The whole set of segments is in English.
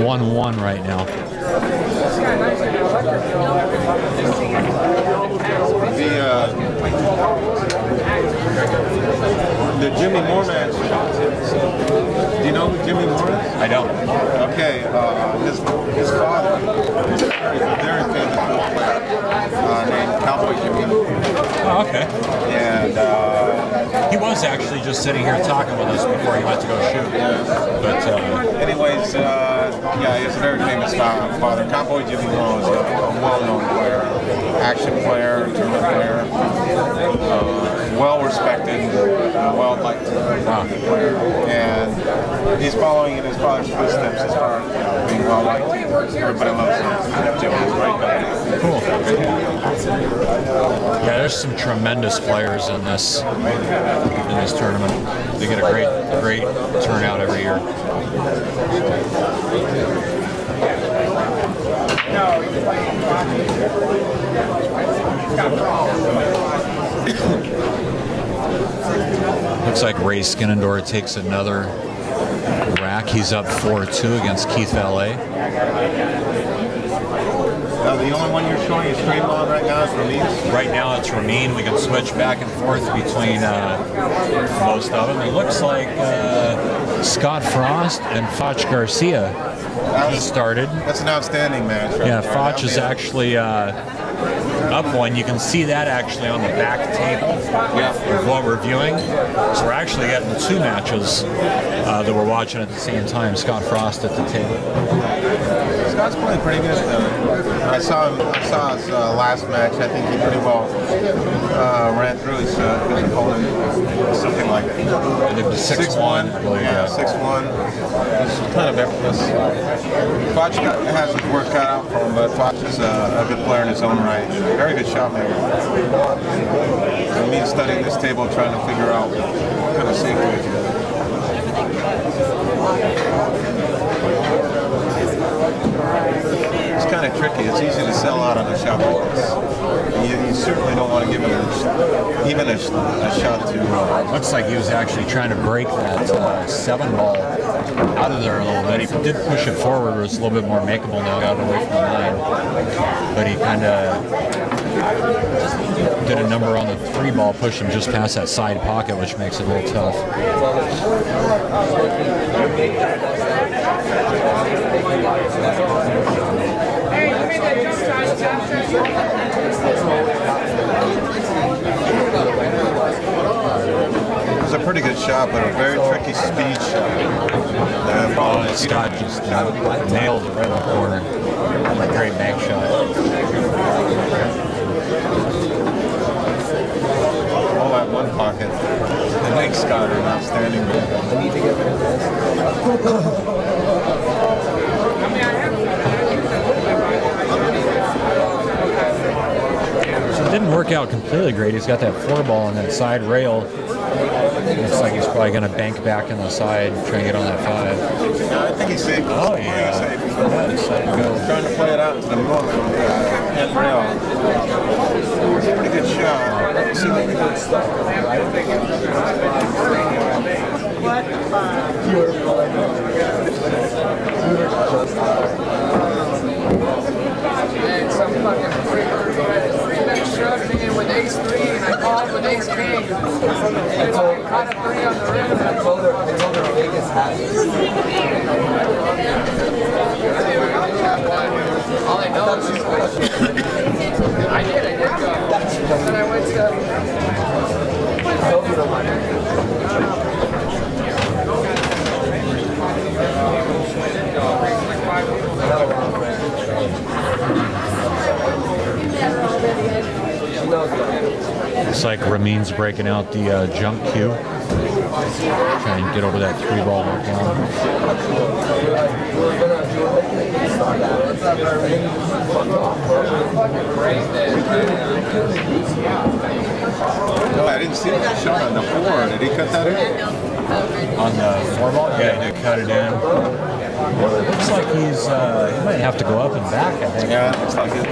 1-1 right now. The Jimmy Moore match. Do you know who Jimmy Moore is? I don't. Okay, his father is a very famous pool player named Cowboy Jimmy. Oh, okay. And he was actually just sitting here talking with us before he went to go shoot. But anyways, yeah, he's a very famous father. Cowboy Jimmy Moore is a well-known player, action player, tournament player, well-respected, well-liked player, and he's following in his father's footsteps as far as being well-liked. Everybody loves him. Jimmy's right back. Cool. Yeah, there's some tremendous players in this tournament. They get a great turnout every year. Looks like Ray Skinnendor takes another rack. He's up 4-2 against Keith Valet. The only one you're showing is straight on right now is Ramin? Right now it's Ramin. We can switch back and forth between most of them. It looks like Scott Frost and Fach Garcia started. That's an outstanding match. Right yeah, there. Fach is actually up one. You can see that actually on the back table of what we're viewing. So we're actually getting the two matches that we're watching at the same time. Scott Frost at the table. Scott's playing pretty good. I saw his last match. I think he pretty well ran through his opponent. Something like 6-1. Yeah, 6-1. He's kind of effortless. Fach has his work cut out for him, but Fach is a good player in his own right. Very good shot maker. Me studying this table, trying to figure out what kind of safety we can do. It's kind of tricky. It's easy to sell out on a shot like this. You certainly don't want to give him even a shot to... Looks like he was actually trying to break that 7-ball out of there a little bit. He did push it forward. It was a little bit more makeable now, got away from the line. But he kind of did a number on the 3-ball, pushed him just past that side pocket, which makes it a little tough. It was a pretty good shot, but a very tricky speed shot. Scott just nailed it right in the corner. A great bank shot. All that one pocket. The next Scott is outstanding. I need to get rid of this. So it didn't work out completely great. He's got that 4-ball on that side rail. Looks like he's probably going to bank back on the side, try and get on that 5. I think he's safe. Oh, yeah. He's safe. Trying to play it out to the north and rail. It's a pretty good shot. See what we good stuff. Some fucking freak struggling in with ace-3, and I called with ace-king. I caught a 3 on the rim. I told her Vegas had it. All I know is I did go. And I went to... Looks like Ramin's breaking out the jump cue. Trying to get over that 3-ball down. No, I didn't see that shot on the 4. Did he cut that in? On the 4-ball? Yeah, he did cut it in. Looks like he might have to go up and back, I think. Yeah, looks like it.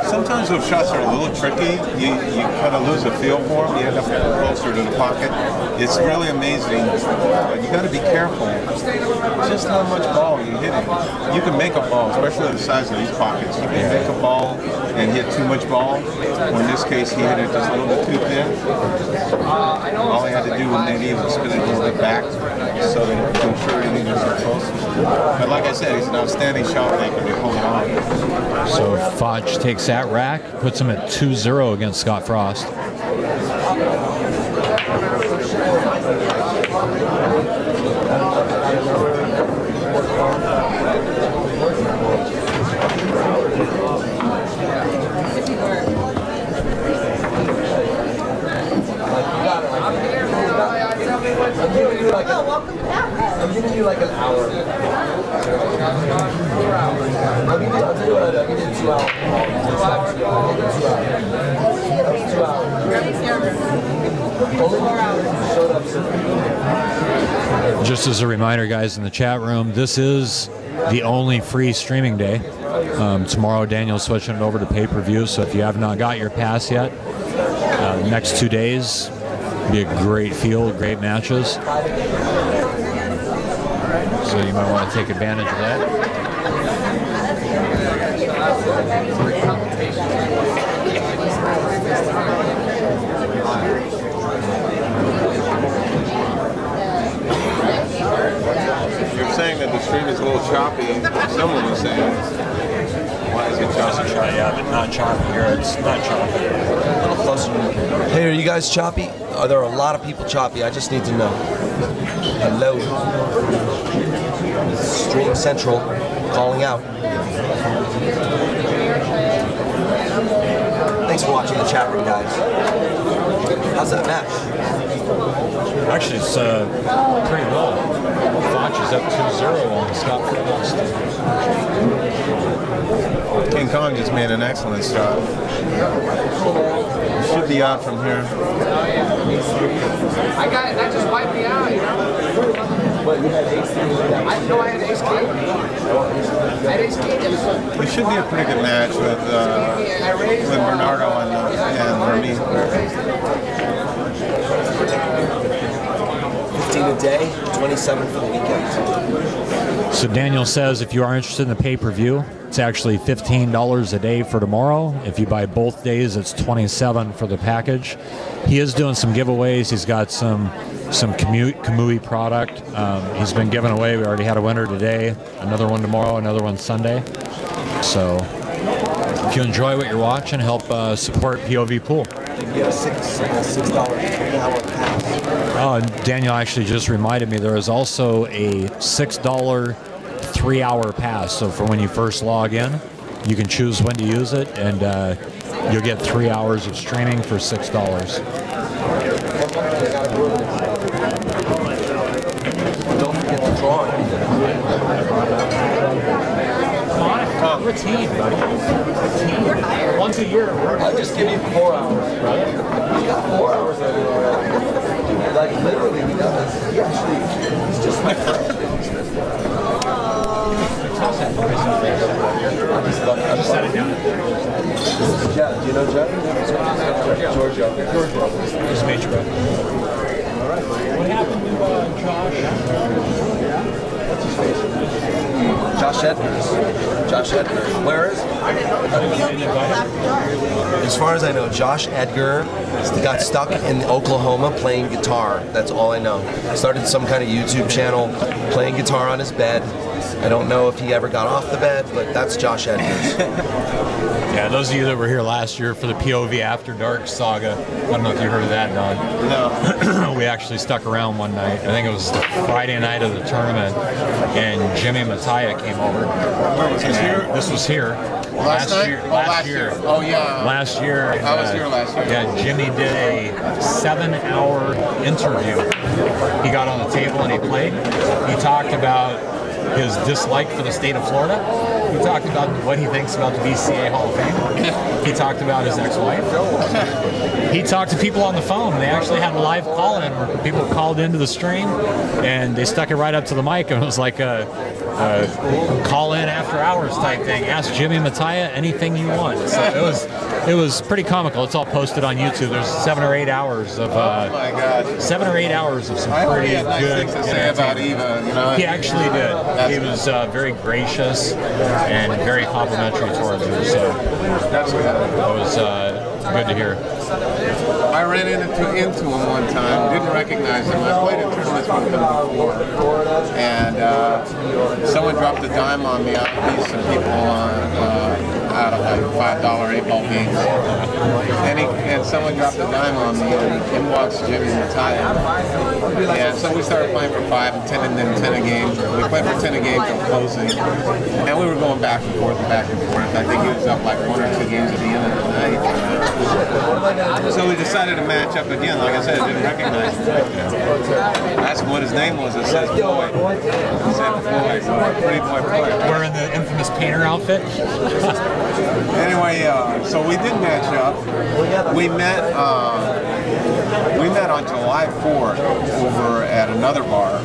Sometimes those shots are a little tricky. You kind of lose a feel for them. You end up getting closer to the pocket. It's really amazing. But you got to be careful. Just how much ball you hit it. You can make a ball, especially the size of these pockets. You can make a ball and hit too much ball. Well, in this case, he hit it just a little bit too thin. All he had to do was maybe even spin it a little bit back so that it could ensure he didn't get close. But like I said, he's an outstanding shot maker to hold it on. So Fach takes that rack, puts him at 2-0 against Scott Frost. I'm giving you like an hour. I'll give you 2 hours. 2 hours. Just as a reminder, guys, in the chat room, this is the only free streaming day. Tomorrow, Daniel's switching it over to pay-per-view, so if you have not got your pass yet, the next 2 days be a great field, great matches. So you might want to take advantage of that. You're saying that the stream is a little choppy. Someone was saying, why is it choppy? Yeah, but not choppy here. It's not choppy. A little closer. Hey, are you guys choppy? Are there a lot of people choppy? I just need to know. Hello. Stream Central calling out. Thanks for watching the chat room, guys. How's that match? Actually, it's pretty well. Fach is up 2-0 on Scott Frost. King Kong just made an excellent start. Should be out from here. I got it. That just wiped me out, you know? But you had ace king. I know I had ace king. I had ace king. It should be a pretty good match with Bernardo and Ramin. 15 a day, 27 for the weekend. So Daniel says if you are interested in the pay-per-view, it's actually $15 a day for tomorrow. If you buy both days, it's $27 for the package. He is doing some giveaways. He's got some Kamui product. He's been giving away. We already had a winner today. Another one tomorrow. Another one Sunday. So if you enjoy what you're watching, help support POVPOOL. You can get a $6 hour pass. Oh, and Daniel actually just reminded me there is also a $6 3-hour pass. So for when you first log in, you can choose when to use it, and you'll get 3 hours of streaming for $6. Don't forget the drawing. Routine, buddy. Once a year. I'll just give you 4 hours. You got 4 hours out of it. Like literally, he does. He actually, he's just my friend. I'm just set it down. This is Jeff. Do you know Jeff? Georgia. Just made you, bro. All right. What happened to Josh? Josh Edgar. Josh Edgar. Where is he? As far as I know, Josh Edgar got stuck in Oklahoma playing guitar. That's all I know. Started some kind of YouTube channel, playing guitar on his bed. I don't know if he ever got off the bed, but that's Josh Edgar. Yeah, those of you that were here last year for the POV After Dark saga, I don't know if you heard of that, Don. No. We actually stuck around one night. I think it was the Friday night of the tournament, and Jimmy Mattia came over. Where was this here? This was here. Last night? Last year. Oh, yeah. Last year. I was here last year. Yeah, Jimmy did a 7-hour interview. He got on the table and he played. He talked about his dislike for the state of Florida. He talked about what he thinks about the BCA Hall of Fame. He talked about his ex-wife. He talked to people on the phone. They actually had a live call-in where people called into the stream, and they stuck it right up to the mic, and it was like a call-in after hours type thing. Ask Jimmy Mattia anything you want. So it was pretty comical. It's all posted on YouTube. There's 7 or 8 hours of 7 or 8 hours of some pretty good things to say about Eva. You know, he actually did. He was very gracious and very complimentary towards her. So that's good. It was good to hear. I ran into him one time, didn't recognize him. I played in tournaments with him before, and someone dropped a dime on me. I beat some people out of like $5 8-ball games, and someone dropped a dime on me, and in walks Jimmy Mattia. And so we started playing for 5 and 10 and then 10 a game. We played for 10 a game till closing, and we were going back and forth and back and forth. I think he was up like 1 or 2 games at the end of the night. So we decided to match up again. Like I said, I didn't recognize him. That's what his name was. It says Floyd. It said Floyd. Pretty boy Floyd. Wearing the infamous painter outfit. Anyway, so we did match up. We met on July 4th over at another bar,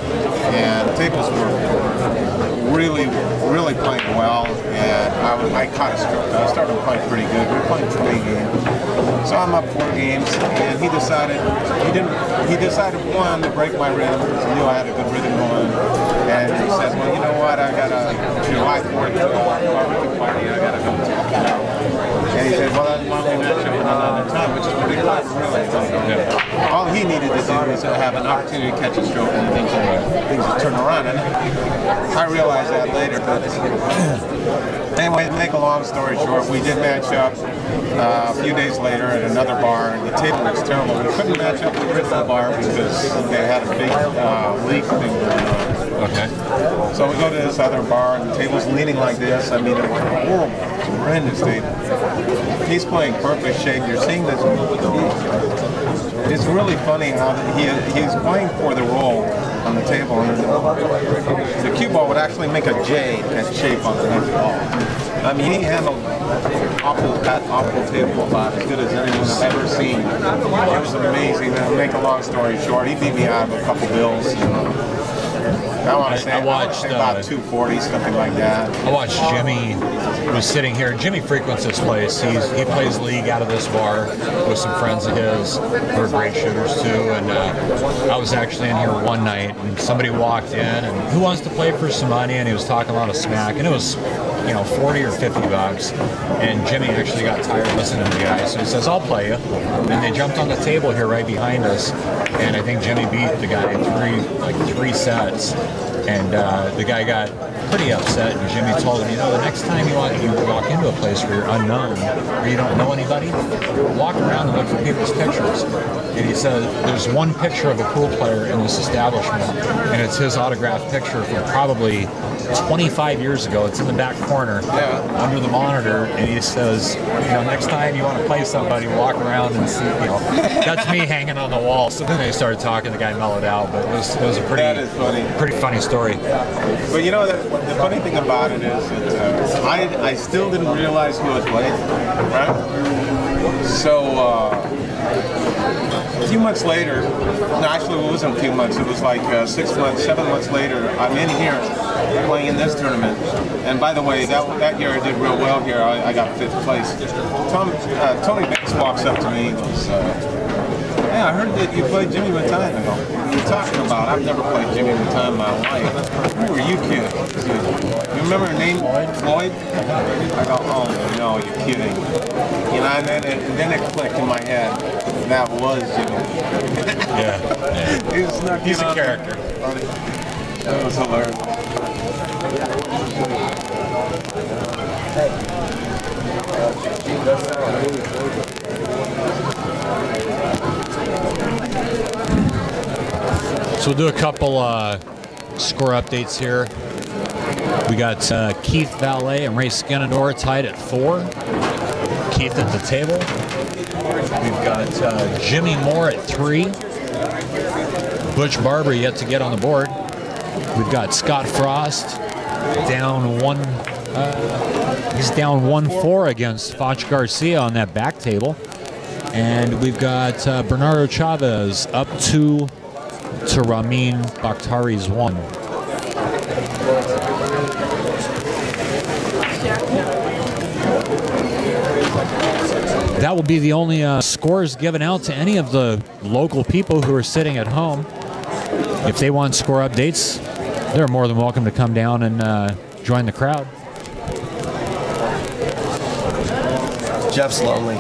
and the tables were really playing well, and I caught a stroke. I started playing pretty good. We were playing 20 games. So I'm up 4 games, and he decided one, to break my rhythm, because he knew I had a good rhythm going, and he says, well, you know what, I got a July 4th barbecue party, I got to go to. And he said, well, why don't we match up another time, which is pretty clever, really. Yeah. All he needed to do was have an opportunity to catch a stroke and things would turn around. And I realized that later. But anyway, to make a long story short, we did match up a few days later at another bar, and the table was terrible. We couldn't match up with the original bar because they had a big leak thing going on. Okay. So we go to this other bar, and the table's leaning like this. I mean, it was a horrible, horrendous table. He's playing perfect shape. You're seeing this. It's really funny how he's playing for the roll on the table, and the cue ball would actually make a J, that shape on the next ball. I mean, he handled awful table about as good as anyone I've ever seen. It was amazing. To make a long story short, he beat me out of a couple bills. I want to say about 240, something like that. I watched Jimmy was sitting here. Jimmy frequents this place. He plays league out of this bar with some friends of his who are great shooters too. And I was actually in here one night, and somebody walked in, and who wants to play for some money? And he was talking a lot of smack, and it was, you know, 40 or 50 bucks. And Jimmy actually got tired listening to the guy, so he says, I'll play you. And they jumped on the table here right behind us, and I think Jimmy beat the guy in 3 sets. And the guy got pretty upset, and Jimmy told him, you know, the next time you walk into a place where you're unknown, or you don't know anybody, walk around and look for people's pictures. And he said, there's one picture of a pool player in this establishment, and it's his autographed picture from probably 25 years ago. It's in the back corner under the monitor, and he says, you know, next time you want to play somebody, walk around and see, you know. That's me hanging on the wall. So then they started talking, the guy mellowed out, but it was a pretty funny story. But you know, the funny thing about it is that I still didn't realize he was late, right? So a few months later, no, actually it wasn't a few months, it was like 6 months, 7 months later, I'm in here playing in this tournament. And by the way, that year I did real well here. I got 5th place. Tony Banks walks up to me and goes, hey, I heard that you played Jimmy Mattia. I go, what are you talking about? I've never played Jimmy Mattia in my life. Who are you kidding? He goes, you remember her name? Floyd? I go, oh no, you're kidding. You know, and then it clicked in my head. That was Jimmy. Yeah. He's a character. That was hilarious. So we'll do a couple score updates here. We got Keith Valet and Ray Skinador tied at 4. Keith at the table. We've got Jimmy Moore at 3. Butch Barber yet to get on the board. We've got Scott Frost down 1 He's down 1-4 against Fach Garcia on that back table. And we've got Bernardo Chavez up 2 to Ramin. Bakhtiari's 1. That will be the only scores given out to any of the local people who are sitting at home. If they want score updates, they're more than welcome to come down and join the crowd. Jeff's lonely.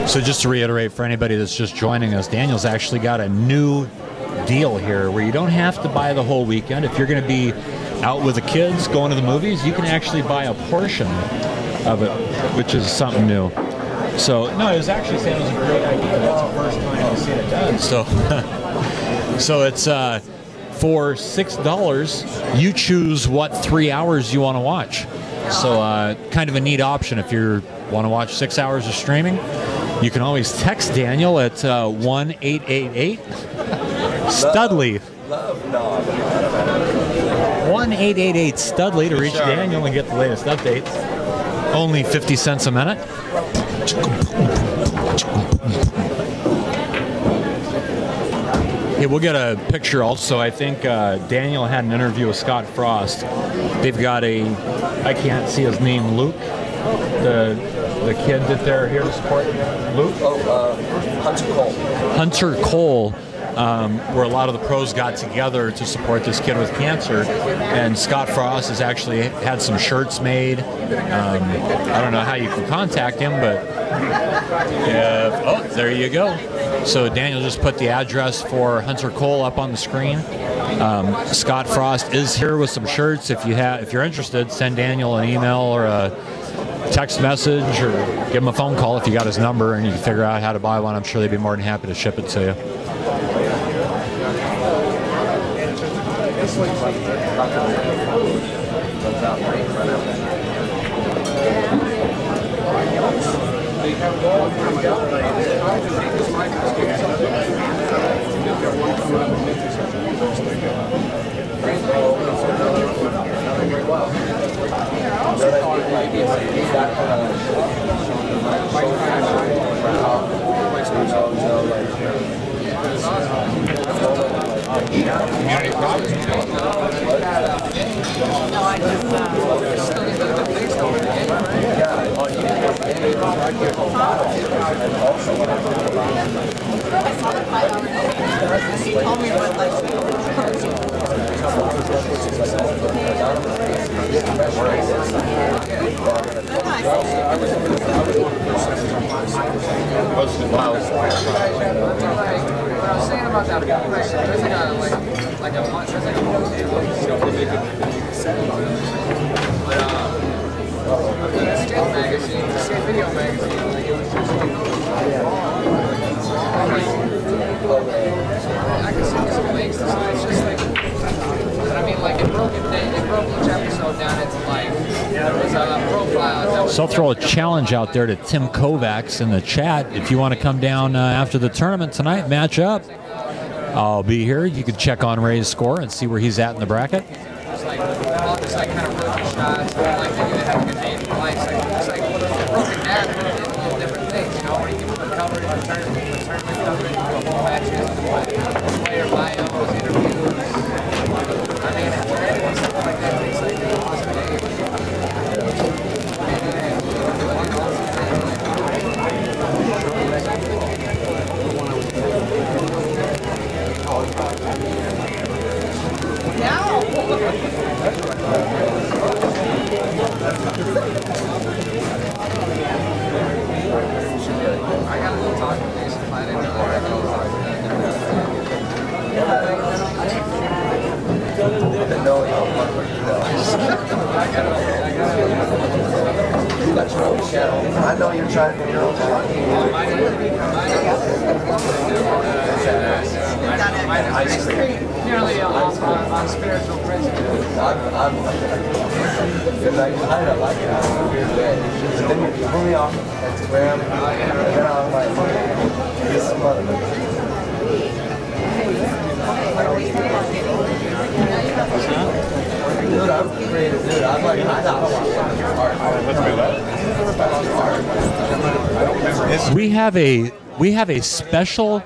So just to reiterate for anybody that's just joining us, Daniel's actually got a new deal here where you don't have to buy the whole weekend. If you're going to be out with the kids going to the movies, you can actually buy a portion of it, which is something new. So, no, it was actually saying it was a great idea. That's the first time I've seen it done. So it's for $6, you choose what 3 hours you want to watch. So kind of a neat option if you want to watch 6 hours of streaming. You can always text Daniel at 1-888-STUDLEY. 1-888-STUDLEY to reach Daniel and get the latest updates. Only 50 cents a minute. Hey, we'll get a picture also. I think Daniel had an interview with Scott Frost. They've got a, I can't see his name, Luke, the kid that they're here to support. Luke? Hunter Cole. Hunter Cole, where a lot of the pros got together to support this kid with cancer. And Scott Frost has actually had some shirts made. I don't know how you can contact him, but oh, there you go. So Daniel just put the address for Hunter Cole up on the screen. Scott Frost is here with some shirts. If you're interested, send Daniel an email or a text message or give him a phone call if you got his number and you can figure out how to buy one. I'm sure they'd be more than happy to ship it to you. So I'll throw a challenge out there to Tim Kovacs in the chat. If you want to come down after the tournament tonight, match up, I'll be here. You can check on Ray's score and see where he's at in the bracket. I know you're trying to do your own channel. Purely on spiritual principles. I like it. But then you pull me off Instagram, and then I'm like, this mother. Dude, I'm creative, dude. I'm like, I don't want We have a special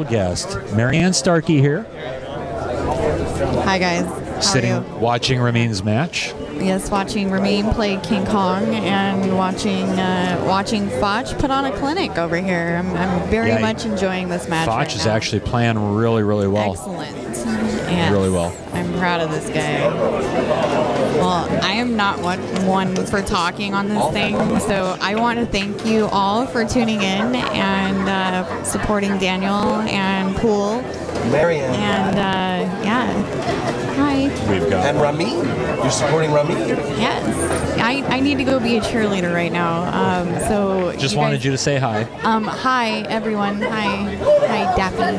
guest, Marianne Starkey here. Hi guys. How Sitting are you? watching Ramin's match. Yes, watching Ramin play King Kong and watching Fach put on a clinic over here. I'm very much enjoying this match. Fach right is now. actually playing really, really well. Excellent. Yes, Really well. I'm proud of this guy. Well, I am not one for talking on this thing, so I want to thank you all for tuning in and supporting Daniel and Pool. Marianne. And yeah. Hi. We've got And Ramin. You're supporting Ramin. Yes. I need to go be a cheerleader right now. So just wanted you to say hi. Hi everyone. Hi Daffy.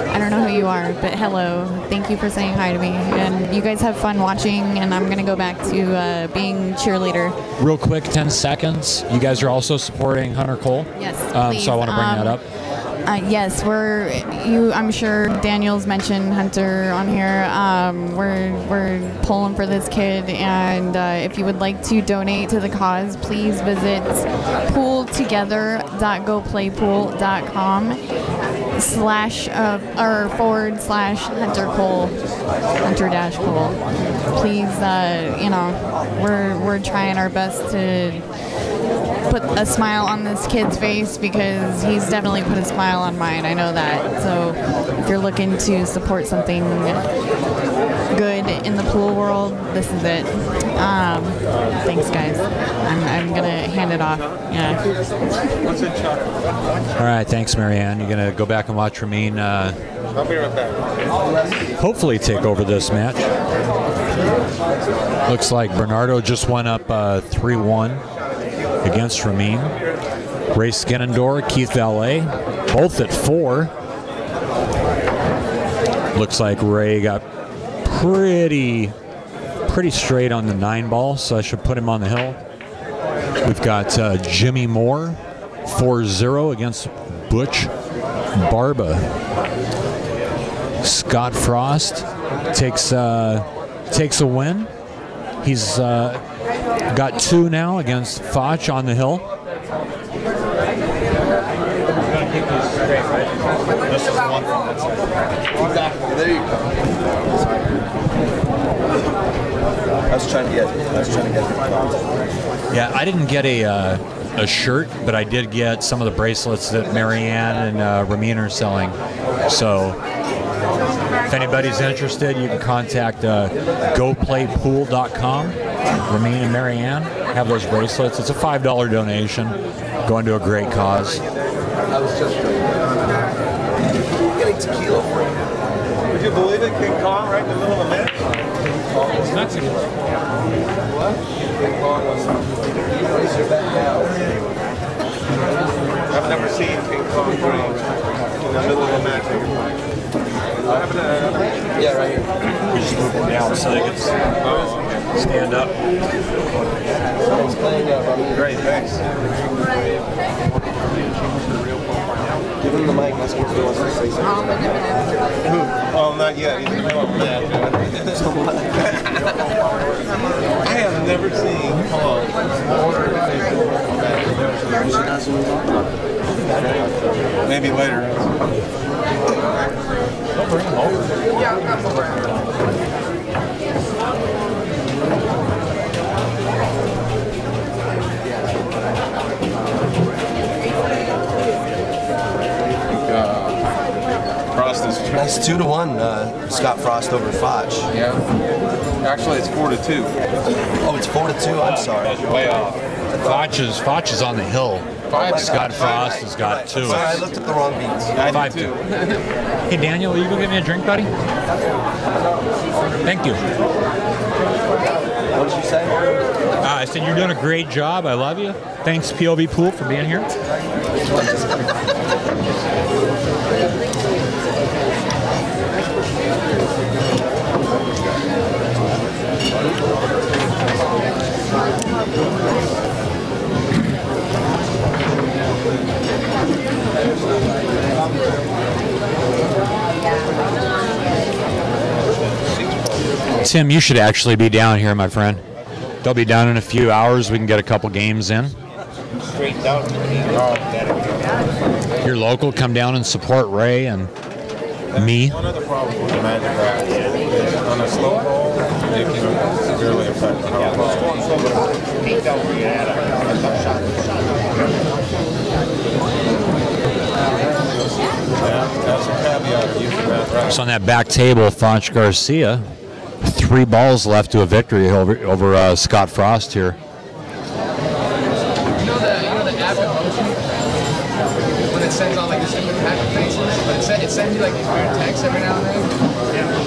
I don't know who you are, but hello. Thank you for saying hi to me. And you guys have fun watching, and I'm going to go back to being cheerleader. Real quick, 10 seconds. You guys are also supporting Hunter Cole. Yes, please. So I want to bring that up. Yes, I'm sure Daniel's mentioned Hunter on here. We're pulling for this kid, and if you would like to donate to the cause, please visit pooltogether.goplaypool.com //Hunter-Cole. Please, we're trying our best to put a smile on this kid's face because he's definitely put a smile on mine. I know that. So if you're looking to support something good in the pool world, this is it. Thanks, guys. I'm gonna hand it off. Yeah. All right, thanks, Marianne. You're gonna go back and watch Ramin. I'll be right back. Hopefully, take over this match. Looks like Bernardo just went up 3-1 against Ramin. Ray Skenendor, Keith Valet, both at 4. Looks like Ray got pretty straight on the 9 ball, so I should put him on the hill. We've got Jimmy Moore, 4-0 against Butch Barba. Scott Frost takes a win. He's got 2 now against Fach on the hill. There you go. I was trying to get Yeah, I didn't get a shirt, but I did get some of the bracelets that Marianne and Ramin are selling. So if anybody's interested, you can contact goplaypool.com. Ramin and Marianne have those bracelets. It's a $5 donation going to a great cause. I was just getting tequila for you. Would you believe it? King Kong right in the middle of the match? It's Mexican. What? King Kong was... I've never seen King Kong drink in the middle of a match. Yeah, right here. We just moved it down so they could stand up. Great, thanks. Give him the mic. That's what he wants to say. Oh, not yet. He's in the middle of the match. I have never seen Kong. Maybe later. Frost is That's 2-1. Scott Frost over Fach. yeah. Actually, it's 4-2. Oh, it's 4-2. I'm sorry. Way off. Fach is on the hill. Scott Frost has got 2. Sorry, I looked at the wrong beats. 5-2. Hey Daniel, will you go get me a drink, buddy? Thank you. What did you say? I said you're doing a great job. I love you. Thanks POVPOOL for being here. Tim, you should actually be down here, my friend. They'll be down in a few hours. We can get a couple games in. You're local. Come down and support Ray and me. One other problem with the Magic Rack is on a slow ball, it can severely affect the hard ball. That's a caveat of using that rack. So on that back table, Fach Garcia, 3 balls left to a victory over Scott Frost here. You know the app emoji? When it sends all like the stupid happy faces, but it sends you like these weird texts every now and then.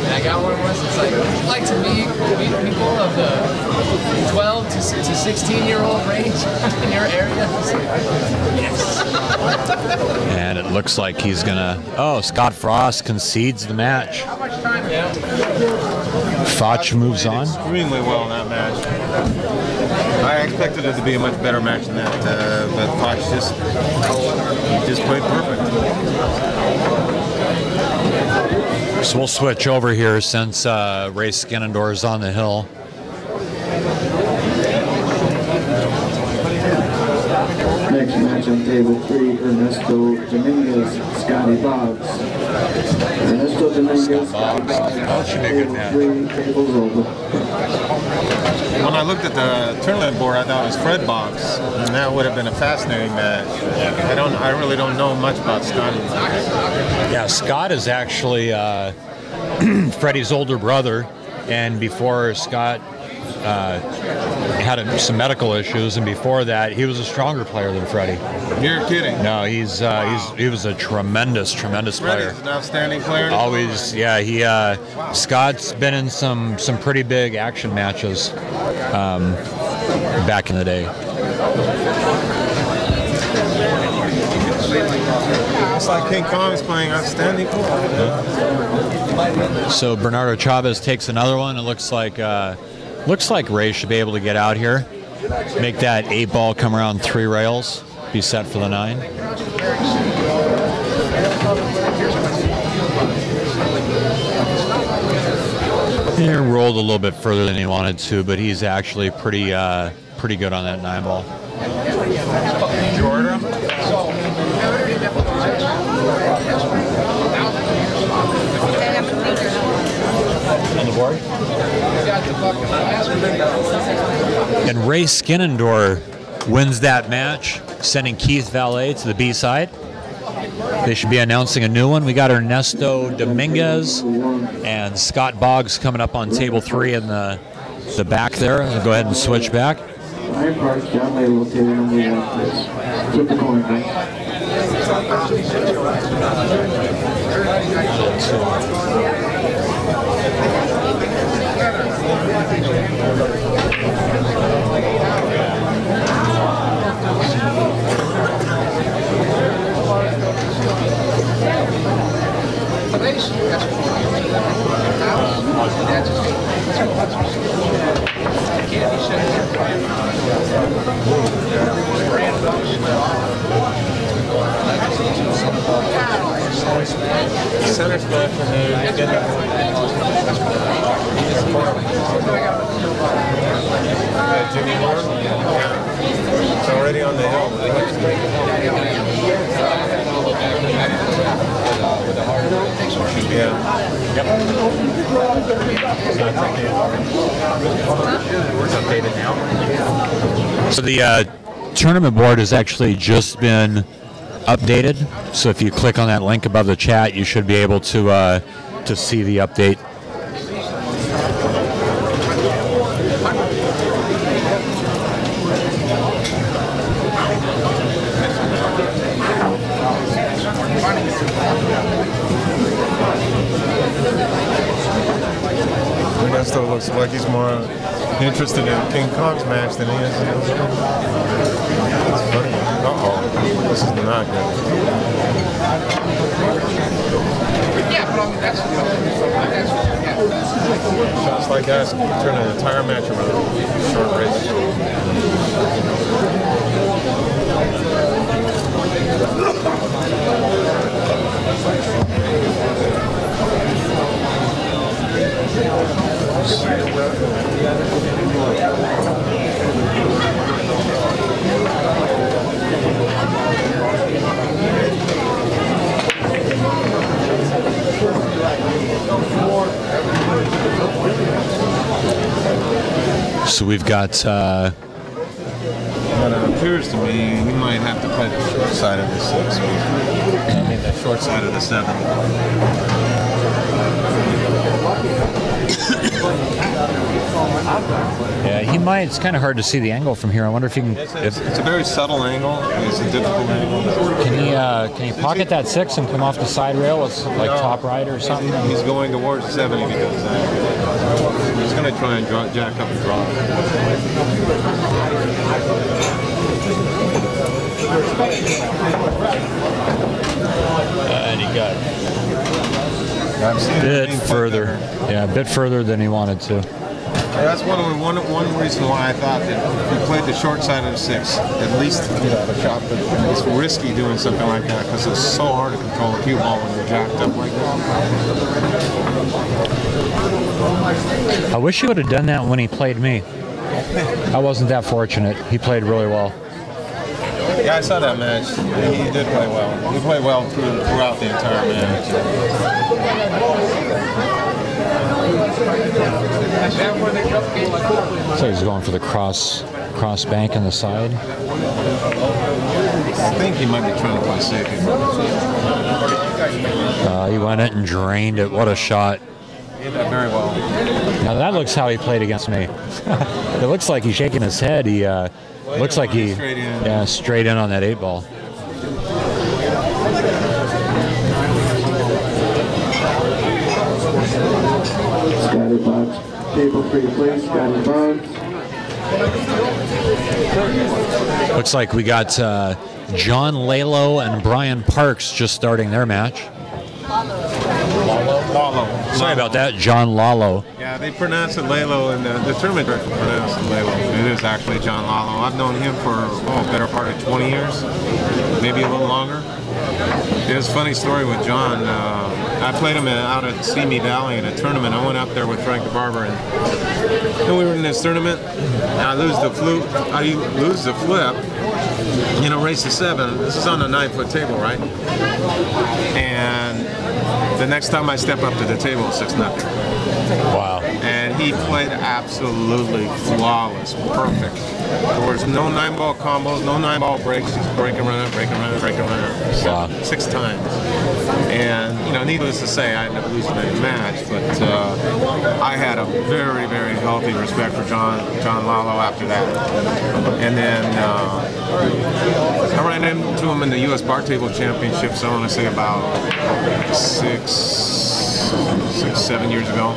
And I got one once, it's like, would you like to meet people of the 12 to 16-year-old range in your area? Yes. And it looks like he's gonna, Scott Frost concedes the match. How much time? Yeah. Fach moves on. Extremely well in that match. I expected it to be a much better match than that, but Fach just played perfect. So we'll switch over here since Ray Skinnendor is on the hill. Next match on table 3, Ernesto Dominguez, Scotty Boggs. Ernesto Dominguez, Scotty Boggs. That should be a good match. 3 tables over. When I looked at the tournament board, I thought it was Fred Boggs, and that would have been a fascinating match. I really don't know much about Scotty. Yeah, Scott is actually Freddy's older brother, and before Scott had some medical issues, and before that, he was a stronger player than Freddy. You're kidding. No, he was a tremendous player. Freddy's an outstanding player. Always, yeah. Scott's been in some pretty big action matches back in the day. It's like King Kong's playing outstanding pool. So Bernardo Chavez takes another one. It looks like Ray should be able to get out here, make that 8 ball come around 3 rails, be set for the 9. He rolled a little bit further than he wanted to, but he's actually pretty good on that 9 ball. Did you order him? On the board. And Ray Skinnendor wins that match, sending Keith Valet to the B side. They should be announcing a new one. We got Ernesto Dominguez and Scott Boggs coming up on table 3 in the back there. I'll go ahead and switch back. Ryan Park, John Lalo, table number 1, please. Flip the coin, please. Center splash from there. Jimmy Moore? Yeah. It's already on the hill. Yeah. Yep. It's updated now. So the tournament board has actually just been updated. So if you click on that link above the chat, you should be able to see the update. looks like he's more interested in King Kong's match than he is in his own. That's funny. Uh-oh. This is not good. Yeah, but I mean, that's Shots like that turn an entire match around. Short race. So we've got. But it appears to me you might have to play the short side of the 6. I mean, the short side of the 7. Yeah, he might. It's kind of hard to see the angle from here. I wonder if he can. It's a very subtle angle. It's a difficult angle. Can he pocket that 6 and come off the side rail with like top right or something? He's going towards 7 if he does that. He's going to try and jack up and drop. And he got a bit further. Yeah, a bit further than he wanted to. That's one reason why I thought that if you played the short side of the 6, at least the shot. But it's risky doing something like that because it's so hard to control a cue ball when you're jacked up like that. I wish he would have done that when he played me. I wasn't that fortunate. He played really well. Yeah, I saw that match. He did play well. He played well throughout the entire match. So he's going for the cross bank on the side. I think he might be trying to play safe. He went in and drained it. What a shot. He did that very well. Now that looks how he played against me. It looks like he's shaking his head. He looks like he straight in on that 8 ball. Scotty Boggs, table 3, please. Scotty Boggs. Looks like we got John Lalo and Brian Parks just starting their match. Lalo. Sorry about that, John Lalo. Yeah, they pronounce it Lalo, and the tournament director pronounced it Lalo. It is actually John Lalo. I've known him for a better part of 20 years, maybe a little longer. There's a funny story with John. I played him out at Simi Valley in a tournament. I went up there with Frank the Barber, and we were in this tournament. And I lose the flip. Race to 7. This is on a 9-foot table, right? And the next time I step up to the table, 6-0. Wow. And he played absolutely flawless, perfect. There was no 9-ball combos, no 9-ball breaks, just break and run it, break and run it, break and run it. Wow. 6 times. And, needless to say, I ended up losing that match, but I had a very, very healthy respect for John Lalo after that. And then I ran into him in the U.S. Bar Table Championships, I want to say about 6-7 years ago.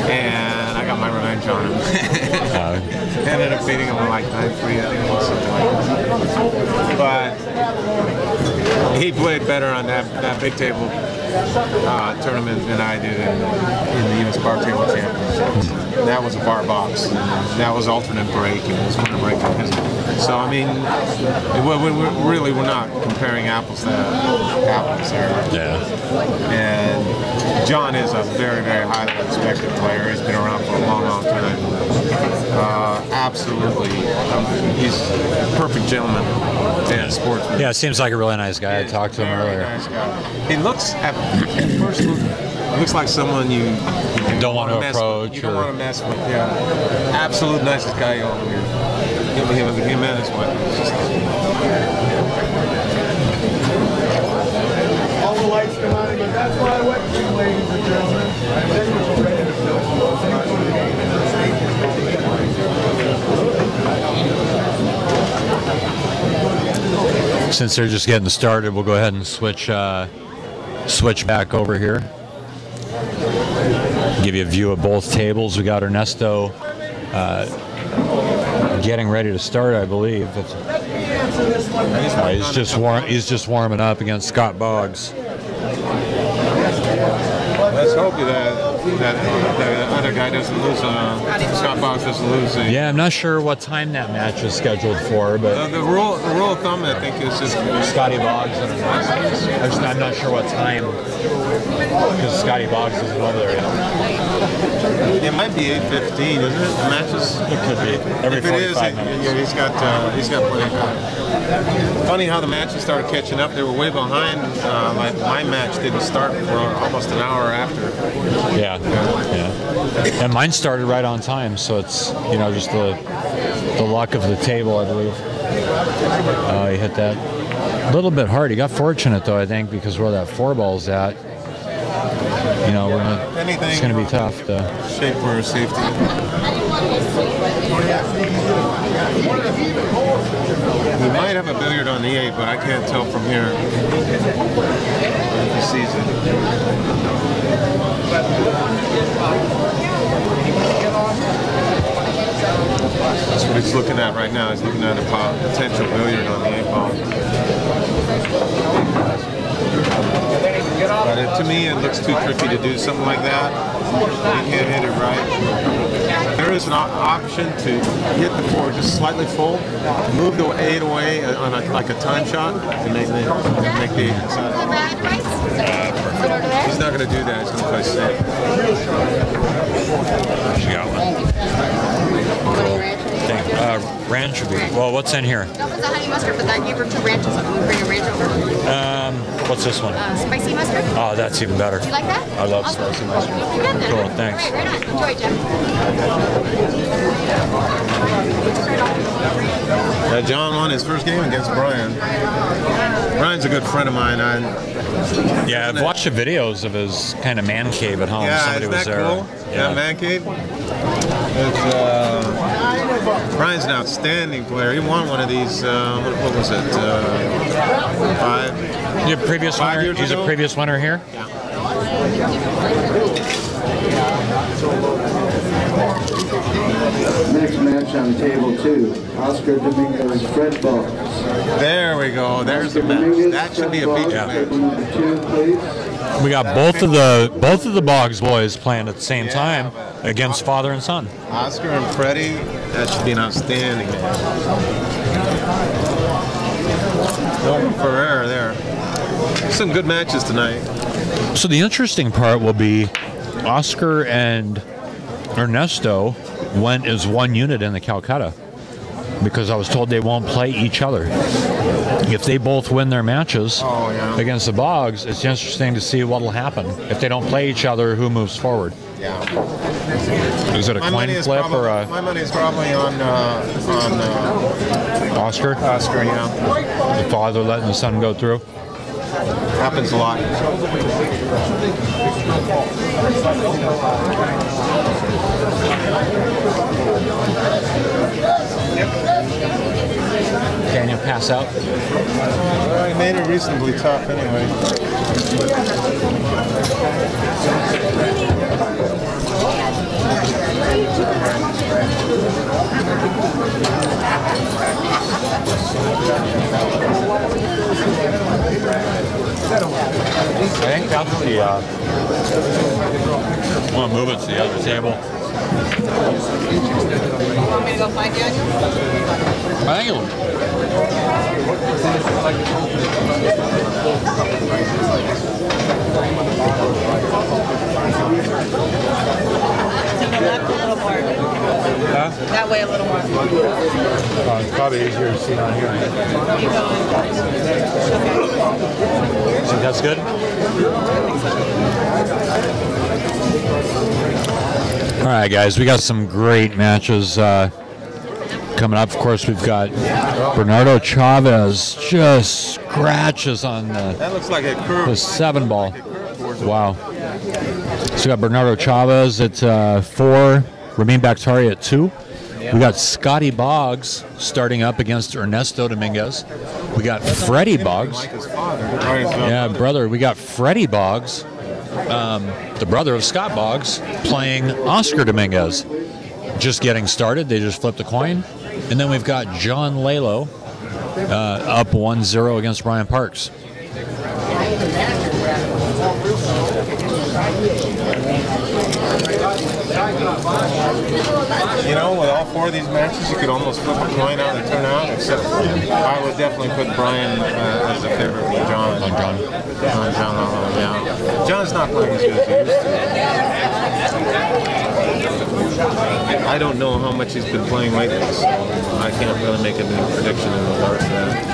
And I got my revenge on him. Ended up beating him like 9-3, I think, or something like that. But he played better on that big table tournament than I did in the U.S. Bar Table Championships. That was a bar box. That was alternate break. It was winner break on his. So I mean, we're not comparing apples to apples here. Yeah. And John is a very, very highly respected player. He's been around for a long, long time. Absolutely, he's a perfect gentleman and sportsman. Yeah, seems like a really nice guy. I talked to him earlier. Nice guy. He looks at first looks like someone you don't want to approach. You don't want to mess with. Yeah, absolute nicest guy over here. Him and his wife. All the lights come on, but that's why I went to you, ladies and gentlemen. Since they're just getting started, we'll go ahead and switch back over here. Give you a view of both tables. We got Ernesto getting ready to start, I believe. He's just warming up against Scott Boggs. Let's hope that other guy doesn't lose. Scott Boggs doesn't lose. Yeah, I'm not sure what time that match is scheduled for, but the rule of thumb, I think, is just Scotty Boggs. I'm not sure what time, because Scotty Boggs isn't over there yet. It might be 8:15, isn't it? The matches. It could be every 45 minutes. Yeah, he's got plenty of time. Funny how the matches started catching up. They were way behind. Like my match didn't start for almost an hour after. Yeah. And mine started right on time, so it's just the luck of the table, I believe. He hit that a little bit hard. He got fortunate though, I think, because where that 4-ball's at. It's going to be tough to shape for safety. We might have a billiard on the 8, but I can't tell from here. He sees it. That's what he's looking at right now. He's looking at a potential billiard on the 8-ball. But to me, it looks too tricky to do something like that. You can't hit it right. There is an option to hit the 4 just slightly full, move the 8 away on like a time shot, and make the 8 inside. He's not going to do that. He's going to play safe. She got one. Cool. Ranch would be. Well, what's in here? That was a honey mustard, but I gave her 2 ranches. So can we bring a ranch over? What's this one? Spicy mustard. Oh, that's even better. You like that? I love spicy mustard. Cool, thanks. All right, right on. Enjoy, Jeff. John won his first game against Brian. Brian's a good friend of mine. Yeah, I've watched the videos of his kind of man cave at home. Yeah, Somebody isn't was that there. cool? Yeah, man cave. Brian's an outstanding player. He won one of these. What was it? 5. Your previous winner. He's a previous winner here. Yeah. Next match on table 2, Oscar Dominguez, Fred Boggs. There we go. There's the match. That should be a feature match. We got both of the Boggs boys playing at the same time against father and son. Oscar and Freddy. That should be an outstanding match. No Ferrer there. Some good matches tonight. So the interesting part will be Oscar and Ernesto went as one unit in the Calcutta because I was told they won't play each other. If they both win their matches against the Boggs, it's interesting to see what will happen. If they don't play each other, who moves forward? Yeah. Is it a coin flip or a... My money is probably on Oscar? Oscar, yeah. The father letting the son go through? Happens a lot. Can you pass out? Well, he made it reasonably tough anyway. I think that's the, I want to move it to the other table. You want me to go find you? I think it'll... To the left a little more. Huh? That way a little more. It's probably easier to see on here. Keep going. Think that's good? All right, guys, we got some great matches coming up. Of course, we've got Bernardo Chavez just scratches on that looks like a curve. the 7-ball. Wow. So we got Bernardo Chavez at 4, Ramin Bakhtiari at 2. We got Scotty Boggs starting up against Ernesto Dominguez. We got Freddy Boggs. Like his father. Yeah, brother. We got Freddy Boggs the brother of Scott Boggs, playing Oscar Dominguez. Just getting started. They just flipped a coin. And then we've got John Lalo up 1-0 against Brian Parks. You know, with all four of these matches, you could almost flip a coin out and turn out, except I would definitely put Brian as a favorite with John. John. Yeah. John's not playing as good as he used to. I don't know how much he's been playing lately, so I can't really make a new prediction in regards to that.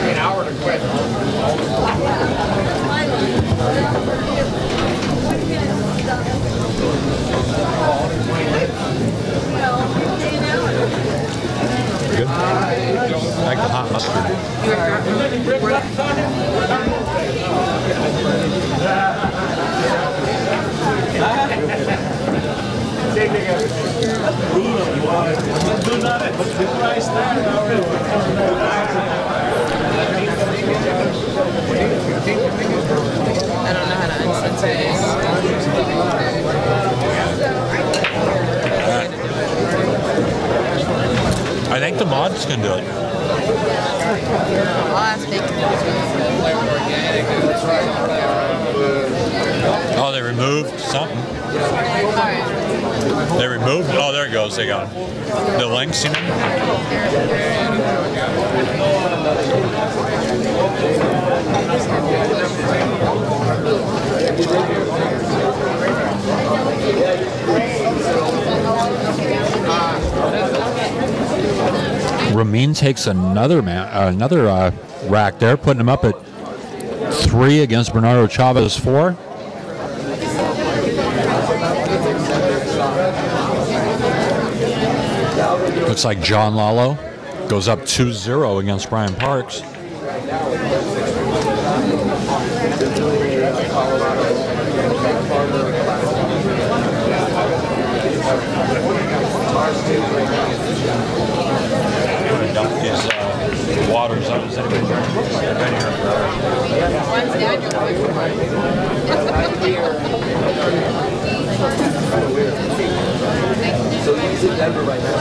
An hour to quit. Good. I like the hot mustard. I don't know how to unsense it. I think the mods can do it. I'll ask Nick. Oh, they removed something. Alright. They removed. Oh, there it goes. They got the links, you know. Ramin takes another rack there, putting him up at 3 against Bernardo Chavez 4. Looks like John Lalo goes up 2-0 against Brian Parks. His waters up. Is anybody One's Daniel. So he's in Denver right now.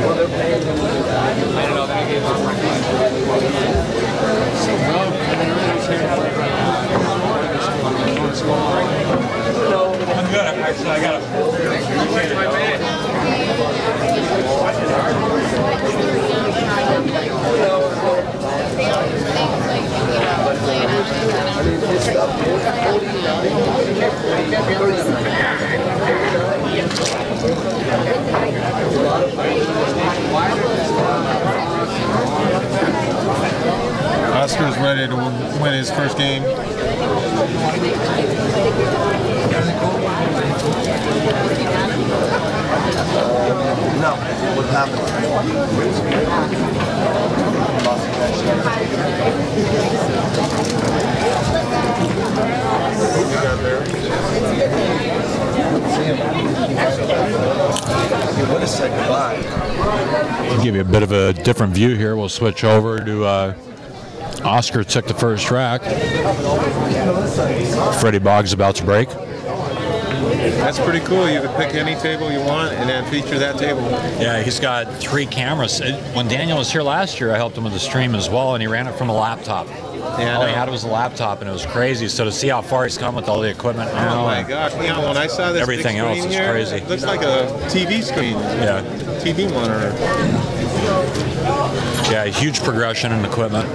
Well, they're paying him. I don't know. That game I'm good. Actually, I got Oscar's ready to win his first game. No, what happened? What a said goodbye. I'll give you a bit of a different view here. We'll switch over to Oscar took the first rack. Freddy Boggs about to break. That's pretty cool. You can pick any table you want and then feature that table. Yeah, he's got 3 cameras. When Daniel was here last year, I helped him with the stream as well, and he ran it from a laptop. Yeah, all he had was a laptop, and it was crazy. So to see how far he's come with all the equipment now, oh my gosh! You know, when I saw this everything big else screen is here, crazy. It looks like a TV screen. Yeah, TV monitor. Yeah, huge progression in equipment.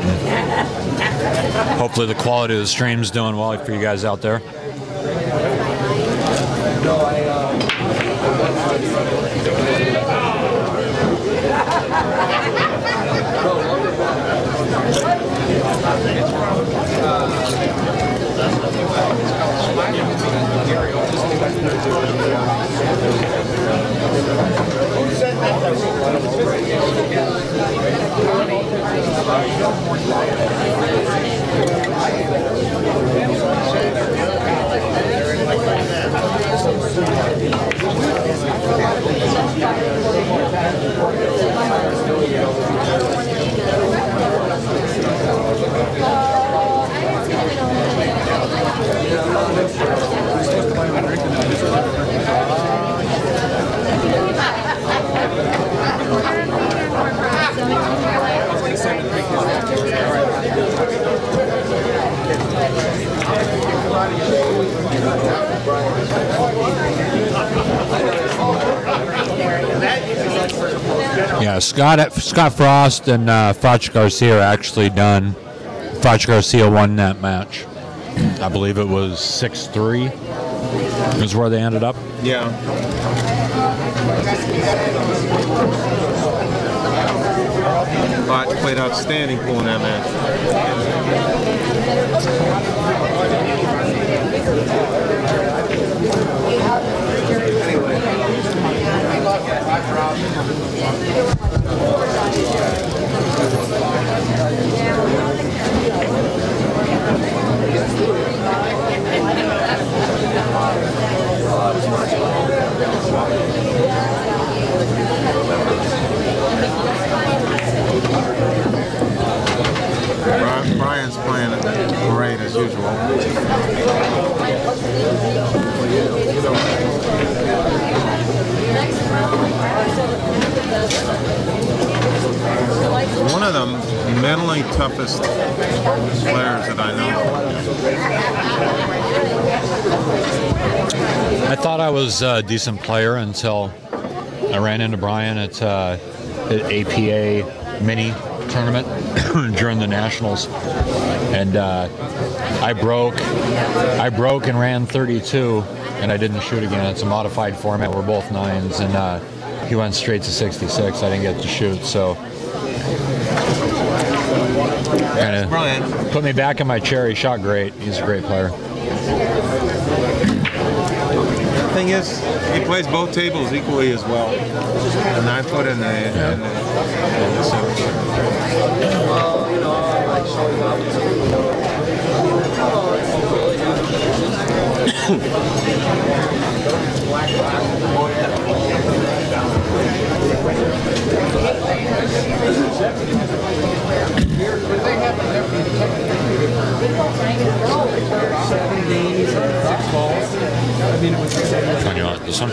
Hopefully, the quality of the stream's doing well for you guys out there. Yeah, Scott Frost and Fach Garcia are actually done. Fach Garcia won that match. I believe it was 6-3 is where they ended up. Yeah. Bot played outstanding pulling that match. Brian's playing great as usual. One of the mentally toughest players that I know. I thought I was a decent player until I ran into Brian at the APA mini tournament during the Nationals, and I broke and ran 32, and I didn't shoot again. It's a modified format. We're both 9s, and he went straight to 66. I didn't get to shoot, so kind of put me back in my chair. He shot great. He's a great player. The thing is, he plays both tables equally as well. The 9-foot and the 7-foot. Well, you know, I like showing up. Which one you want? This one?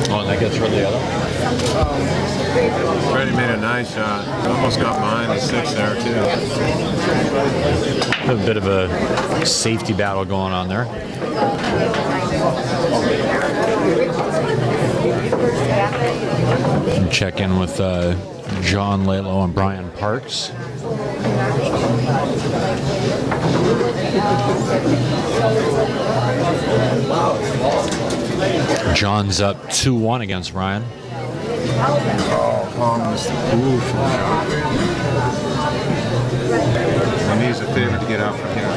Oh, and that gets rid of the other? Freddy made a nice shot. Almost got behind the 6 there, too. A bit of a safety battle going on there. Check in with John Lalo and Brian Parks. John's up 2-1 against Brian. And he's a favorite to get out from here.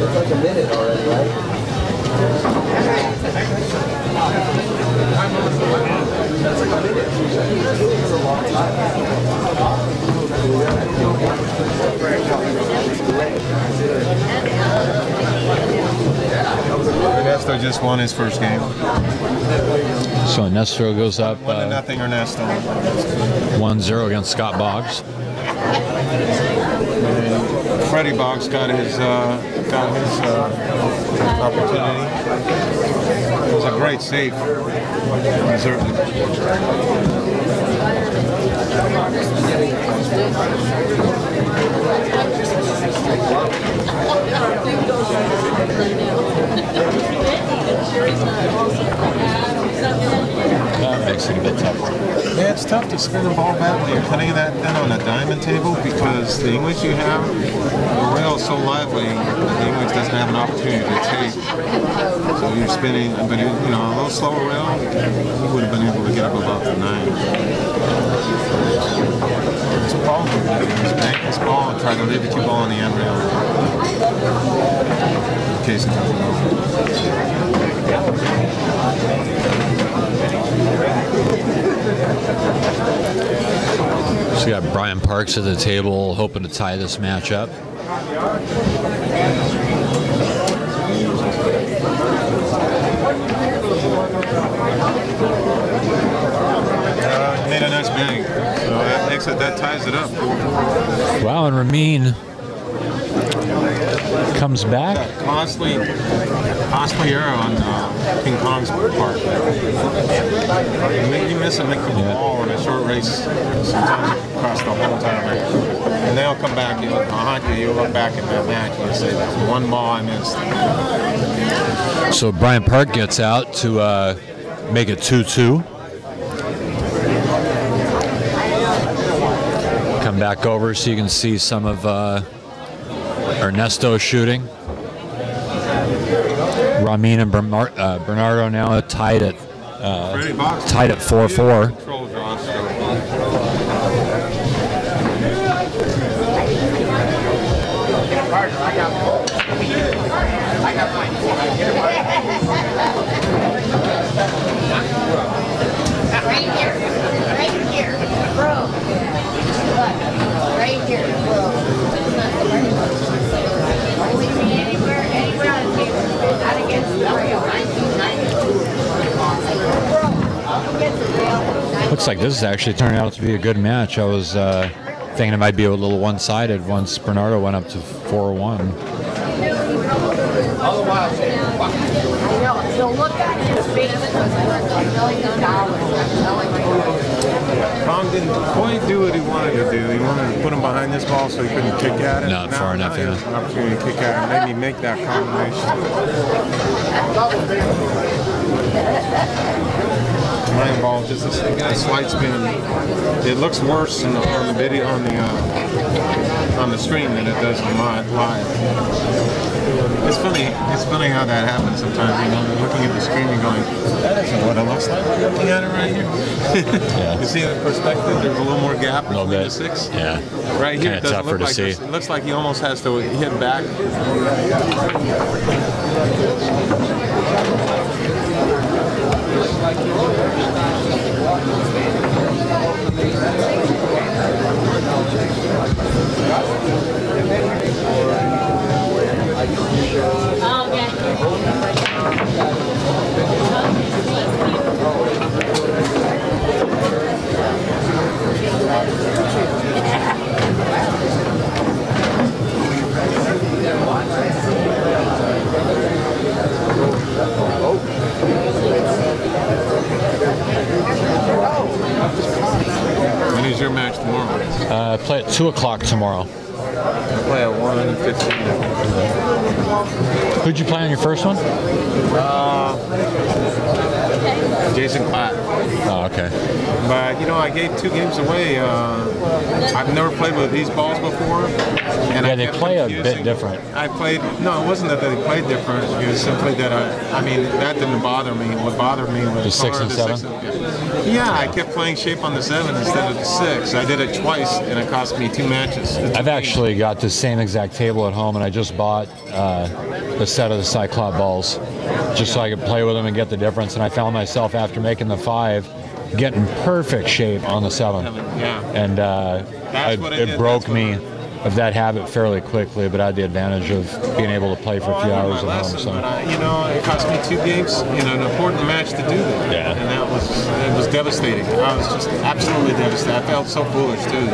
It's like a minute already, right? That's like a minute. It's a long time. Ernesto just won his first game. So Ernesto goes up 1-0 Ernesto. 1-0 against Scott Boggs. Freddy Boggs got his opportunity. It was a great save. That makes it a bit tougher. Yeah, it's tough to spin the ball back when you're cutting that in on a diamond table because the English you have, the rail is so lively, the English doesn't have an opportunity to take. So you're spinning, but you know, a little slower rail, you would have been able to get up above the 9. This ball, just bank this ball and try to leave the 2 ball on the end rail. In case it doesn't go. So you got Brian Parks at the table hoping to tie this match up. it. That ties it up. Wow, and Ramin comes back. Yeah, costly error on King Kong's part. You miss a nickel ball in a short race. Sometimes it can cost the whole entire match. And they'll come back. You'll look back at that match and say, "That's one ball I missed." So Brian Park gets out to make it 2-2. Come back over so you can see some of Ernesto shooting. Ramin and Bernardo now tied at 4-4. Right here, bro. Look, right here, bro. Anywhere on the table. Not against the real. 1992. Looks like this is actually turning out to be a good match. I was thinking it might be a little one-sided once Bernardo went up to 4-1. So look at his face was worth $1 million. Kong didn't quite do what he wanted to do. He wanted to put him behind this ball so he couldn't kick at it. Not far enough, He has an opportunity to kick at it. Maybe make that combination. My ball just a slight spin. It looks worse on the video on the stream than it does on live. It's funny how that happens sometimes. You know, looking at the screen and going, that isn't what it looks like. Looking at it right here. Yeah. You see the perspective? There's a little more gap between the six. Yeah. Right here, it doesn't tougher look to like see. this. It looks like he almost has to hit back. When is your match tomorrow? Play at 2 o'clock tomorrow. I play at 1:15. Who'd you play on your first one? Jason Platt. Oh, okay. But, you know, I gave 2 games away. I've never played with these balls before. And Yeah, they play a bit different. No, it wasn't that they played different. It was simply that, that didn't bother me. What bothered me was The 6 and 7? Yeah, I kept playing shape on the 7 instead of the 6. I did it twice, and it cost me 2 matches. I've actually got the same exact table at home, and I just bought a set of the Cyclop balls just so I could play with them and get the difference. And I found myself, after making the 5, getting perfect shape on the 7. Yeah. And it broke me of that habit fairly quickly, but I had the advantage of being able to play for a few hours at home. So, but it cost me 2 games, an important match to do that. Yeah. And it was devastating. I was just absolutely devastated. I felt so foolish too,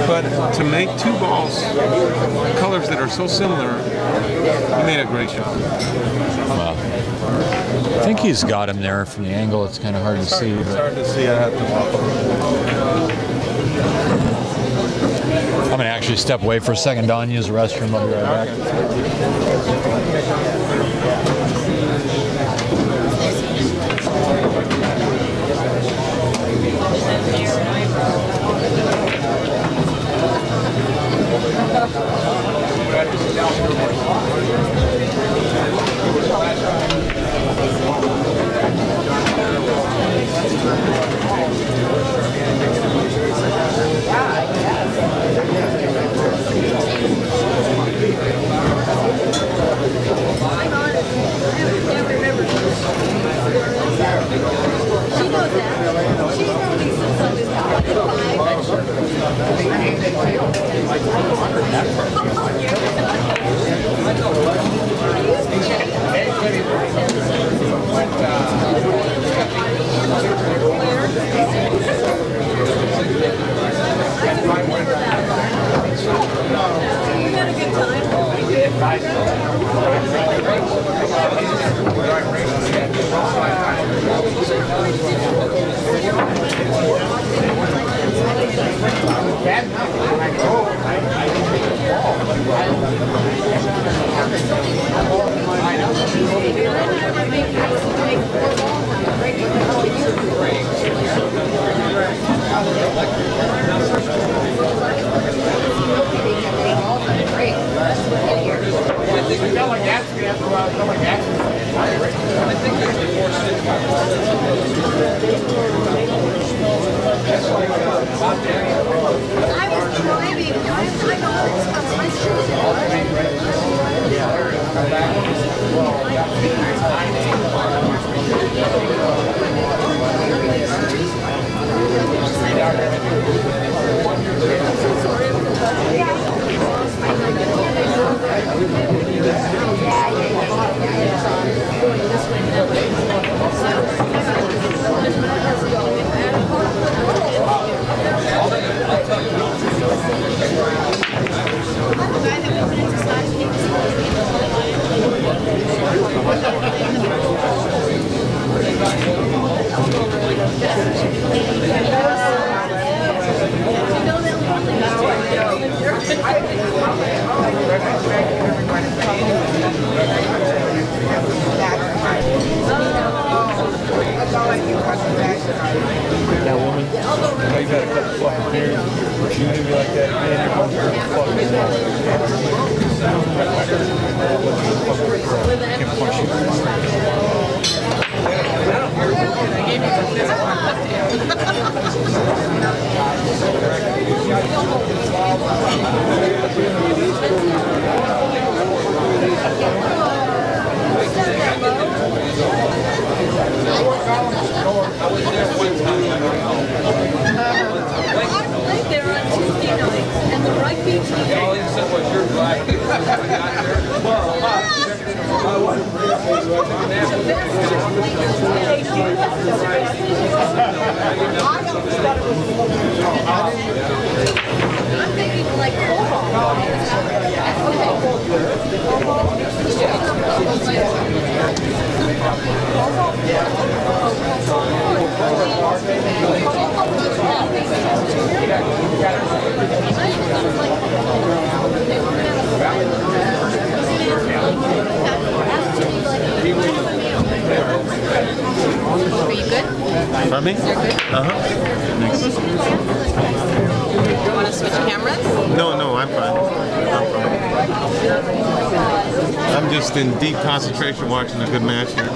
But to make 2 balls, colors that are so similar, he made a great shot. wow. I think he's got him there from the angle. It's kind of hard to see. It's hard to see. I have to walk over. I'm going to actually step away for a second, Don, use the restroom. I'll be right back. That woman, you know, you got a couple fucking beers. She do me like that again, you're going to fucking can't punch you. They're on Tuesday nights, and the rugby team. I'm thinking like Are you good? Ramin? You're good? Thanks. You want to switch cameras? No, I'm fine. I'm just in deep concentration watching a good match here.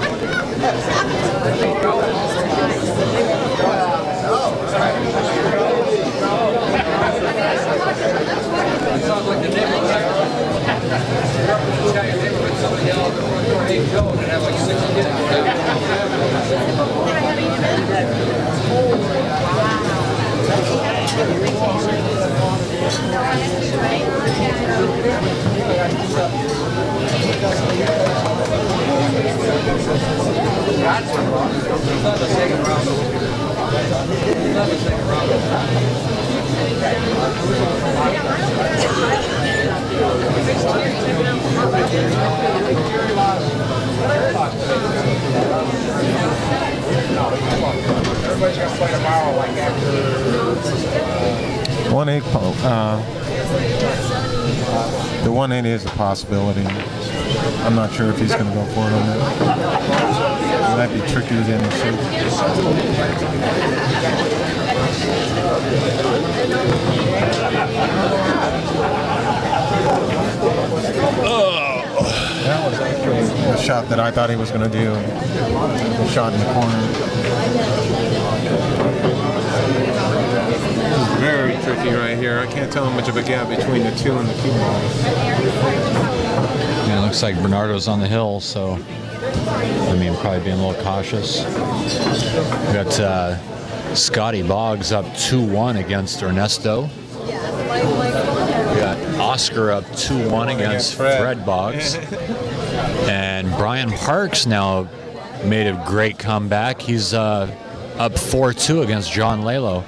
Everybody's got to play tomorrow, like after. 1-8 poke. The 1-8 is a possibility. I'm not sure if he's going to go for it on that. It might be trickier than he should. That was actually the shot that I thought he was going to do. The shot in the corner. This is very tricky right here. I can't tell how much of a gap between the 2 and the 2 ball. Yeah, it looks like Bernardo's on the hill, so I mean, probably being a little cautious. We got Scotty Boggs up 2-1 against Ernesto. We got Oscar up 2-1 against Fred Boggs. And Brian Parks now made a great comeback. He's up 4-2 against John Lalo.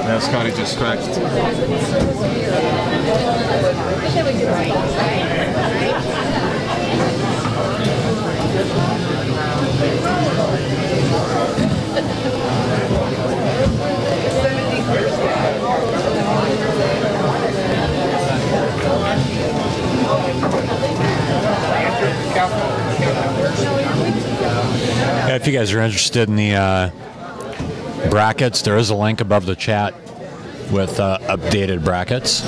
Yeah, Yeah, Scotty just stretched. Yeah, if you guys are interested in the brackets, there is a link above the chat with updated brackets.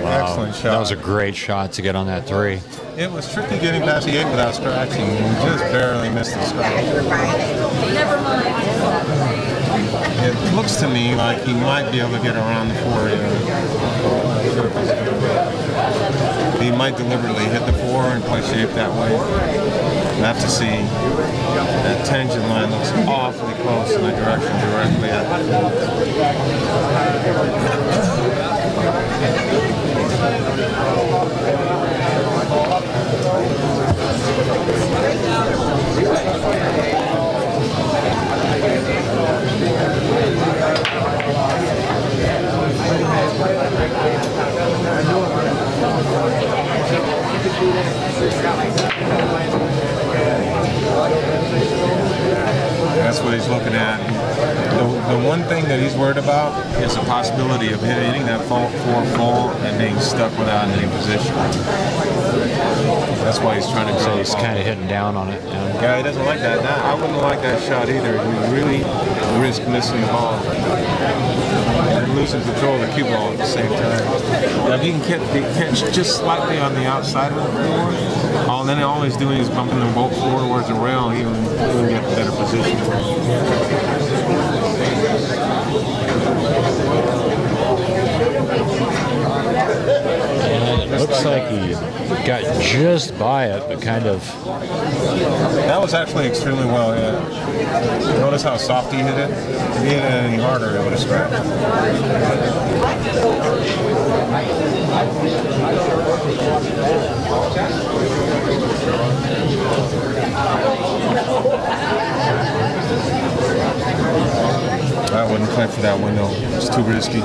Excellent shot. That was a great shot to get on that 3. It was tricky getting past the 8 without scratching. We just barely missed the scratch. Never mind. It looks to me like he might be able to get around the 4 here. He might deliberately hit the 4 and play shape that way. We'll have to see. That tangent line looks awfully close in that direction directly at That's what he's looking at. The one thing that he's worried about is the possibility of hitting that 4 full and being stuck without any position. That's why he's trying to So he's kind of hitting down on it. Yeah, he doesn't like that. I wouldn't like that shot either. You really risk missing the ball and losing control of the cue ball at the same time. Now, if he can catch just slightly on the outside of the floor, then all he's doing is bumping the bolt floor towards the rail. He'll get a better position. It looks like he got just by it, but kind of. That was actually extremely well hit. Notice how soft he hit it? If he hit it any harder, it would have scratched. I wouldn't play for that window. It's too risky.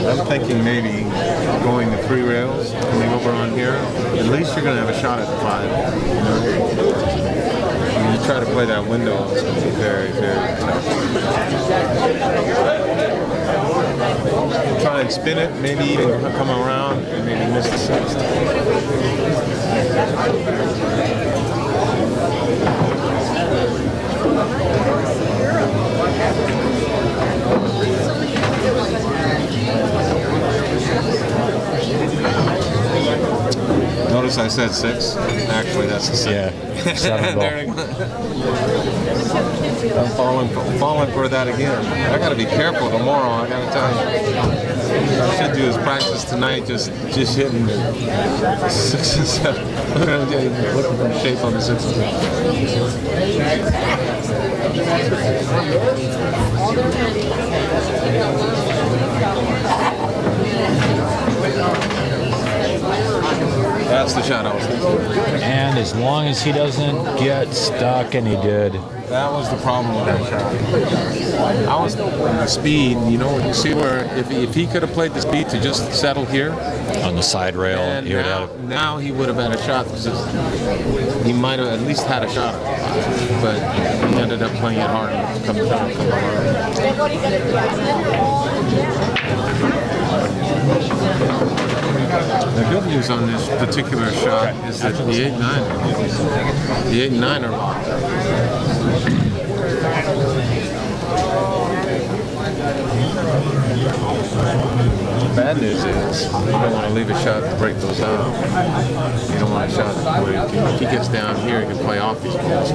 I'm thinking maybe going the 3 rails, coming over on here. At least you're going to have a shot at the 5. When you try to play that window, it's going to be very, very tough. Try and spin it, maybe even come around and maybe miss the 6th. Notice I said 6. Actually, that's the 7. Yeah, 7 ball. I'm falling for that again. I got to be careful tomorrow. I got to tell you. What I should do is practice tonight, just hitting 6 and 7. Looking for shape on the 6 and 7. That's the shot I was thinking. And as long as he doesn't get stuck, and he did. That was the problem with that shot. I was the speed, you see where if he could have played the speed to just settle here on the side rail, and he would have. Now he would have had a shot. He might have at least had a shot, but he ended up playing it hard and coming down. The good news on this particular shot is that the 8 and 9 are locked. Bad news is you don't want to leave a shot to break those out. You don't want a shot where if he gets down here, he can play off these balls.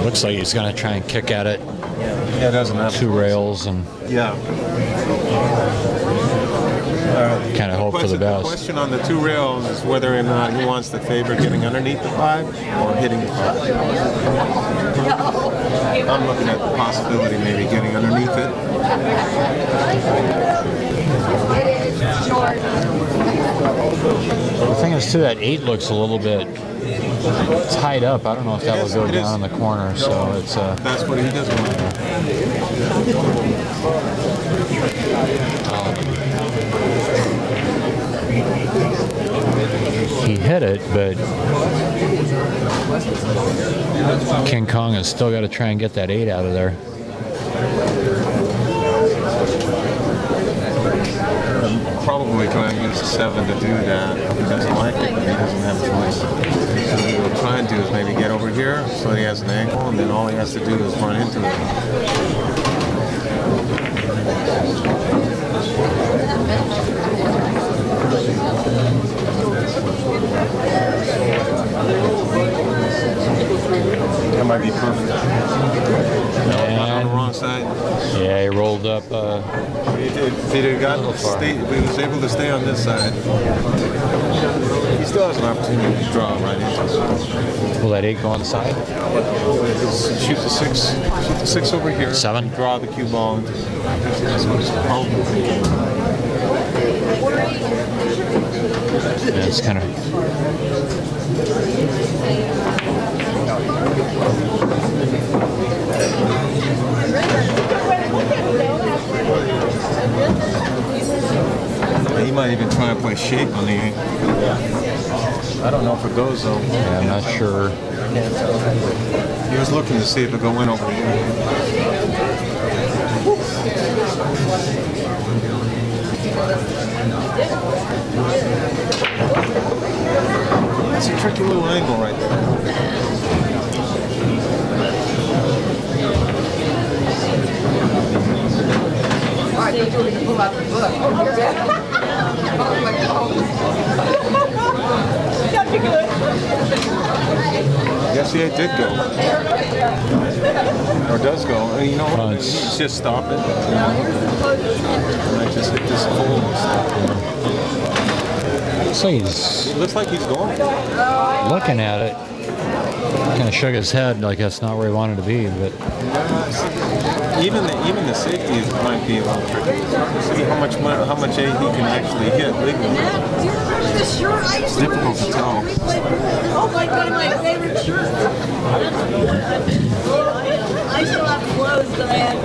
Looks like he's going to try and kick at it. Yeah, it doesn't have 2 rails and yeah. kind of hope for the best. The question on the 2 rails is whether or not he wants to favor getting underneath the 5 or hitting the 5. I'm looking at the possibility maybe getting underneath it. The thing is, too, that 8 looks a little bit tied up. I don't know if that will go down in the corner. So it's that's what he does want. He hit it, but King Kong has still got to try and get that 8 out of there. Probably try and use the 7 to do that. He doesn't like it, but he doesn't have a choice. So what he'll try and do is maybe get over here so he has an angle, and then all he has to do is run into it. That might be perfect. No, not on the wrong side. Yeah, he rolled up. If he was able to stay on this side, he still has an opportunity to draw right into it. Will that 8 go on the side? Shoot the 6. Shoot the 6 over here. 7. Draw the cue ball. That's what it's called. Yeah, it's kind of. He might even try and play shape on the 8. I don't know if it goes though. Yeah, I'm not sure. He was looking to see if it go in over here. That's a tricky little angle right there. Yes, he did go. Or does go. And you know what? Let's just stop it. I just hit this hole and stop it. It looks like he's going. Looking at it. Kind of shook his head like that's not where he wanted to be, but even the safety might be a little tricky. See how much A he can actually hit legally. It's difficult to tell. Oh my God, my favorite shirt. I still have clothes that I had.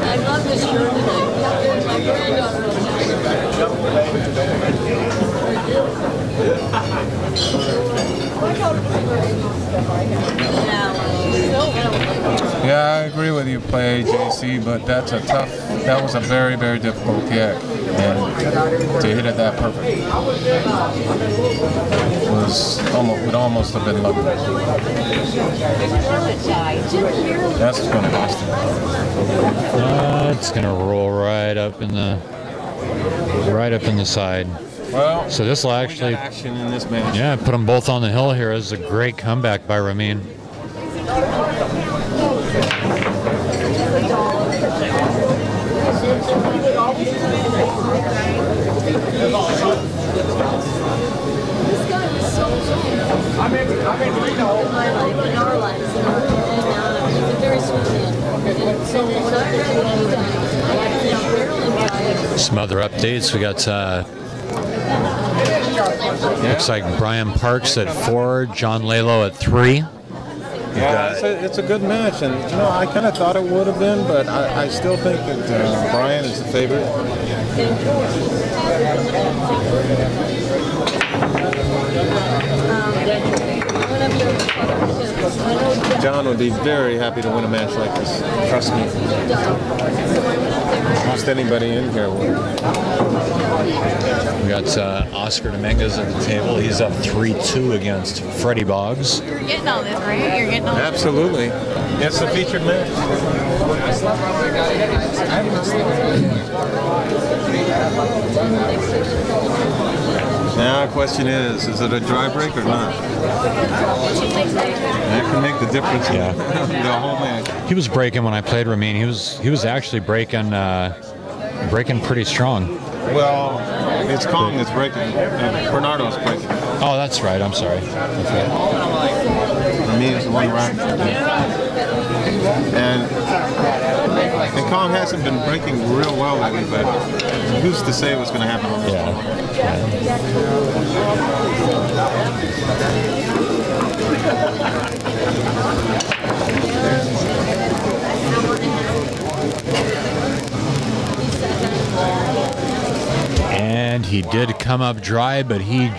I love this shirt. My granddaughter. Yeah, I agree with you, play JC, but that was a very, very difficult kick, and to hit it that perfect would almost have been lucky. That's going to cost him. it's going to roll right up in the side. Well, so this will actually action in this match. Yeah, put them both on the hill here. This is a great comeback by Ramin. Some other updates. We got looks like Brian Parks at 4, John Lalo at 3. Yeah, it's a good match, and you know I kind of thought it would have been, but I still think that Brian is the favorite. John would be very happy to win a match like this. Trust me. Just anybody in here would. We got Oscar Dominguez at the table. He's up 3-2 against Freddy Boggs. You're getting all this, right? You're getting all this. Absolutely. It's a featured match. Now the question is it a dry break or not? That can make the difference in the whole match. He was breaking when I played Ramin. He was actually breaking pretty strong. Well, it's Kong that's breaking. Bernardo's breaking. Oh, that's right. I'm sorry. Okay. Ramin is the one right. And Kong hasn't been breaking real well lately, but who's to say what's going to happen on this one? And he did come up dry, but he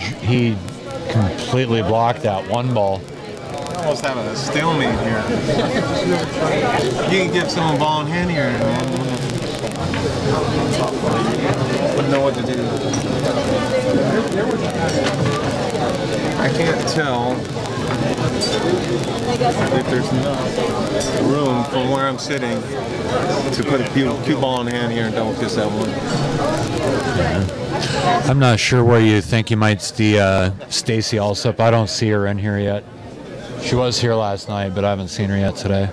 completely blocked that one ball. Almost have a stalemate here. You can give someone ball in hand here. Wouldn't know what to do. I can't tell if there's enough room from where I'm sitting to put a cue ball in hand here and double kiss that one. I'm not sure where you think you might see Stacy Alsop. I don't see her in here yet. She was here last night, but I haven't seen her yet today.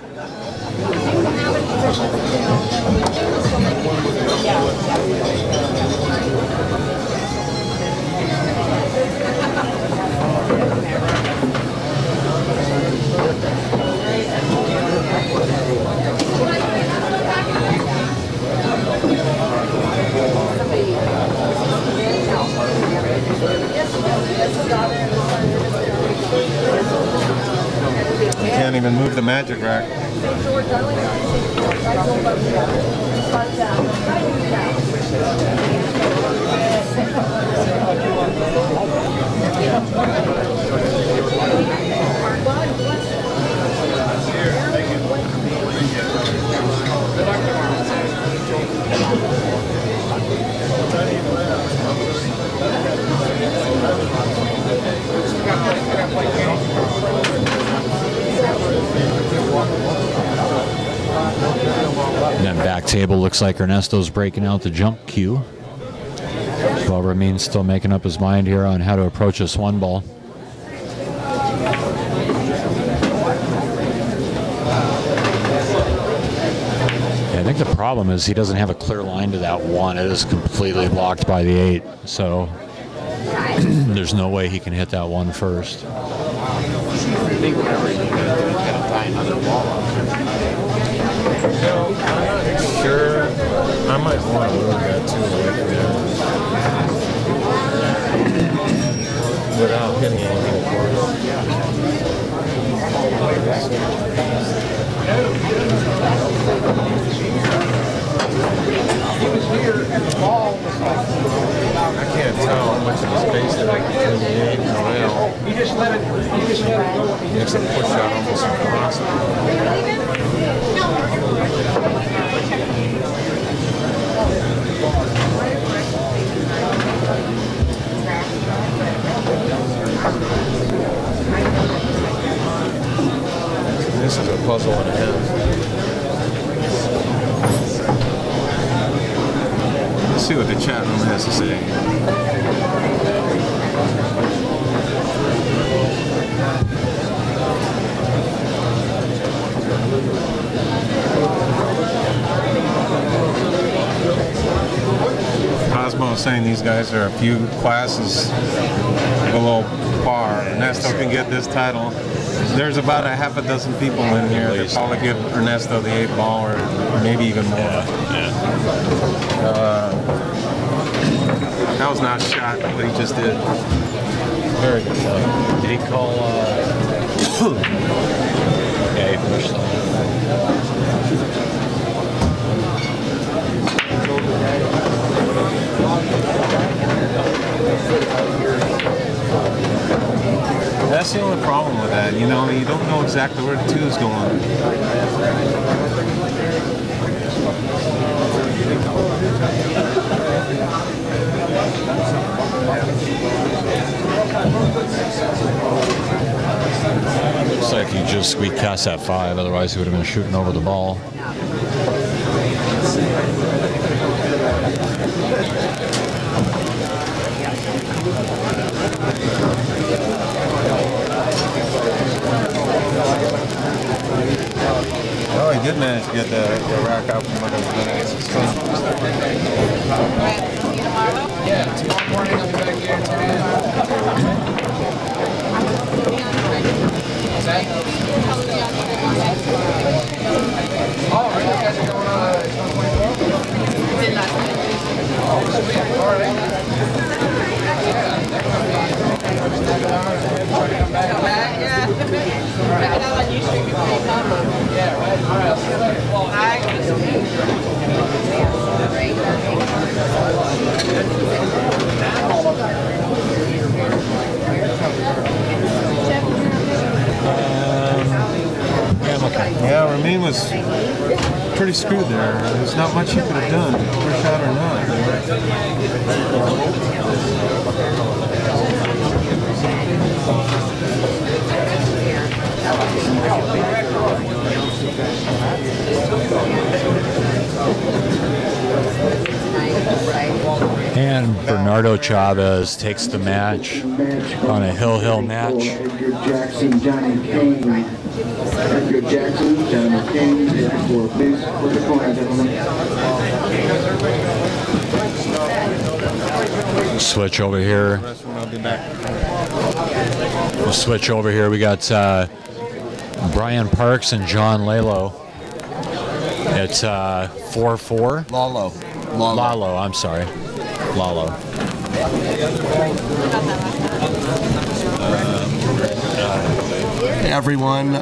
Can't even move the magic rack. And that back table looks like Ernesto's breaking out the jump cue, while Ramin's still making up his mind here on how to approach this one ball. Yeah, I think the problem is he doesn't have a clear line to that one. It is completely blocked by the 8, so there's no way he can hit that one first. I think whatever you do, you gotta tie another ball up. Sure, I might want to move that too without hitting anything, of course. I can't tell how much of the space there is between the 8 and the rail. Makes the push out almost impossible. This is a puzzle and a half. Let's see what the chat room has to say. Cosmo is saying these guys are a few classes below par. Ernesto can get this title. There's about a half a dozen people in here that probably give Ernesto the 8 ball or maybe even more. That was not a shot, what he just did. Very good shot. Did he call? Yeah, he finished That's the only problem with that. You know, you don't know exactly where the 2 is going. Looks like he just squeaked past that 5, otherwise he would have been shooting over the ball. Oh, he did manage to get the rack out from under the net. Yeah, tomorrow morning I'll be back here at 10 a.m. What's that? Oh, really? You guys are going on 24? Did last night. Oh, sweet. All right. Come back, yeah. Check it out on YouTube. Yeah, right. All right, I'll see you later. Yeah, Ramin was pretty screwed there. There's not much he could have done, overshot or not. And Bernardo Chavez takes the match on a hill match. Edgar Jackson, Johnny Kane. Edgar Jackson, Johnny Kane, for please put the coin, gentlemen. Switch over here. We'll switch over here. We got Brian Parks and John Lalo. It's 4-4. Lalo, I'm sorry. Lalo. Hey everyone,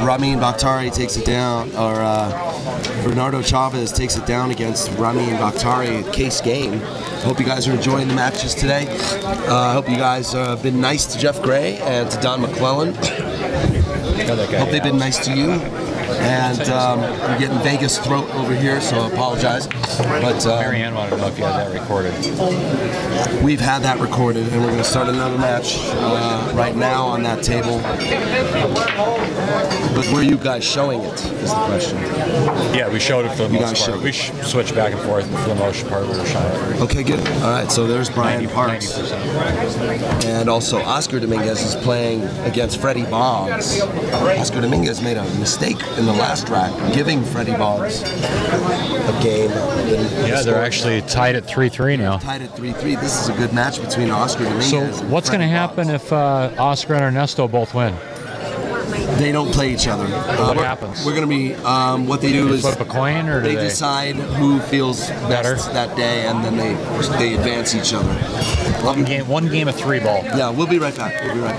Ramin Bakhtiari takes it down, or Bernardo Chavez takes it down against Ramin Bakhtiari. Case game. Hope you guys are enjoying the matches today. I hope you guys have been nice to Jeff Gray and to Don McClelland. Hope they've been nice to you. And I'm getting Vegas throat over here, so I apologize. But Marianne wanted to know if you had that recorded. We've had that recorded, and we're going to start another match right now on that table. But were you guys showing it, is the question. Yeah, we showed it for the most part. We switched back and forth, but for the most part we were showing it. Okay, good. All right, so there's Brian Parks. 90%. And also Oscar Dominguez is playing against Freddy Boggs. Oscar Dominguez made a mistake in the last rack, giving Freddy Boggs a game. Yeah, they're actually tied at 3-3 now. Tied at 3-3. This is a good match between Oscar Dominguez So and what's going to happen if Oscar and Ernesto both win? They don't play each other. What happens? We're going to be, what they do is flip a coin, or they decide who feels better that day, and then they advance each other. One game of 3-ball. Yeah, we'll be right back. We'll be right back.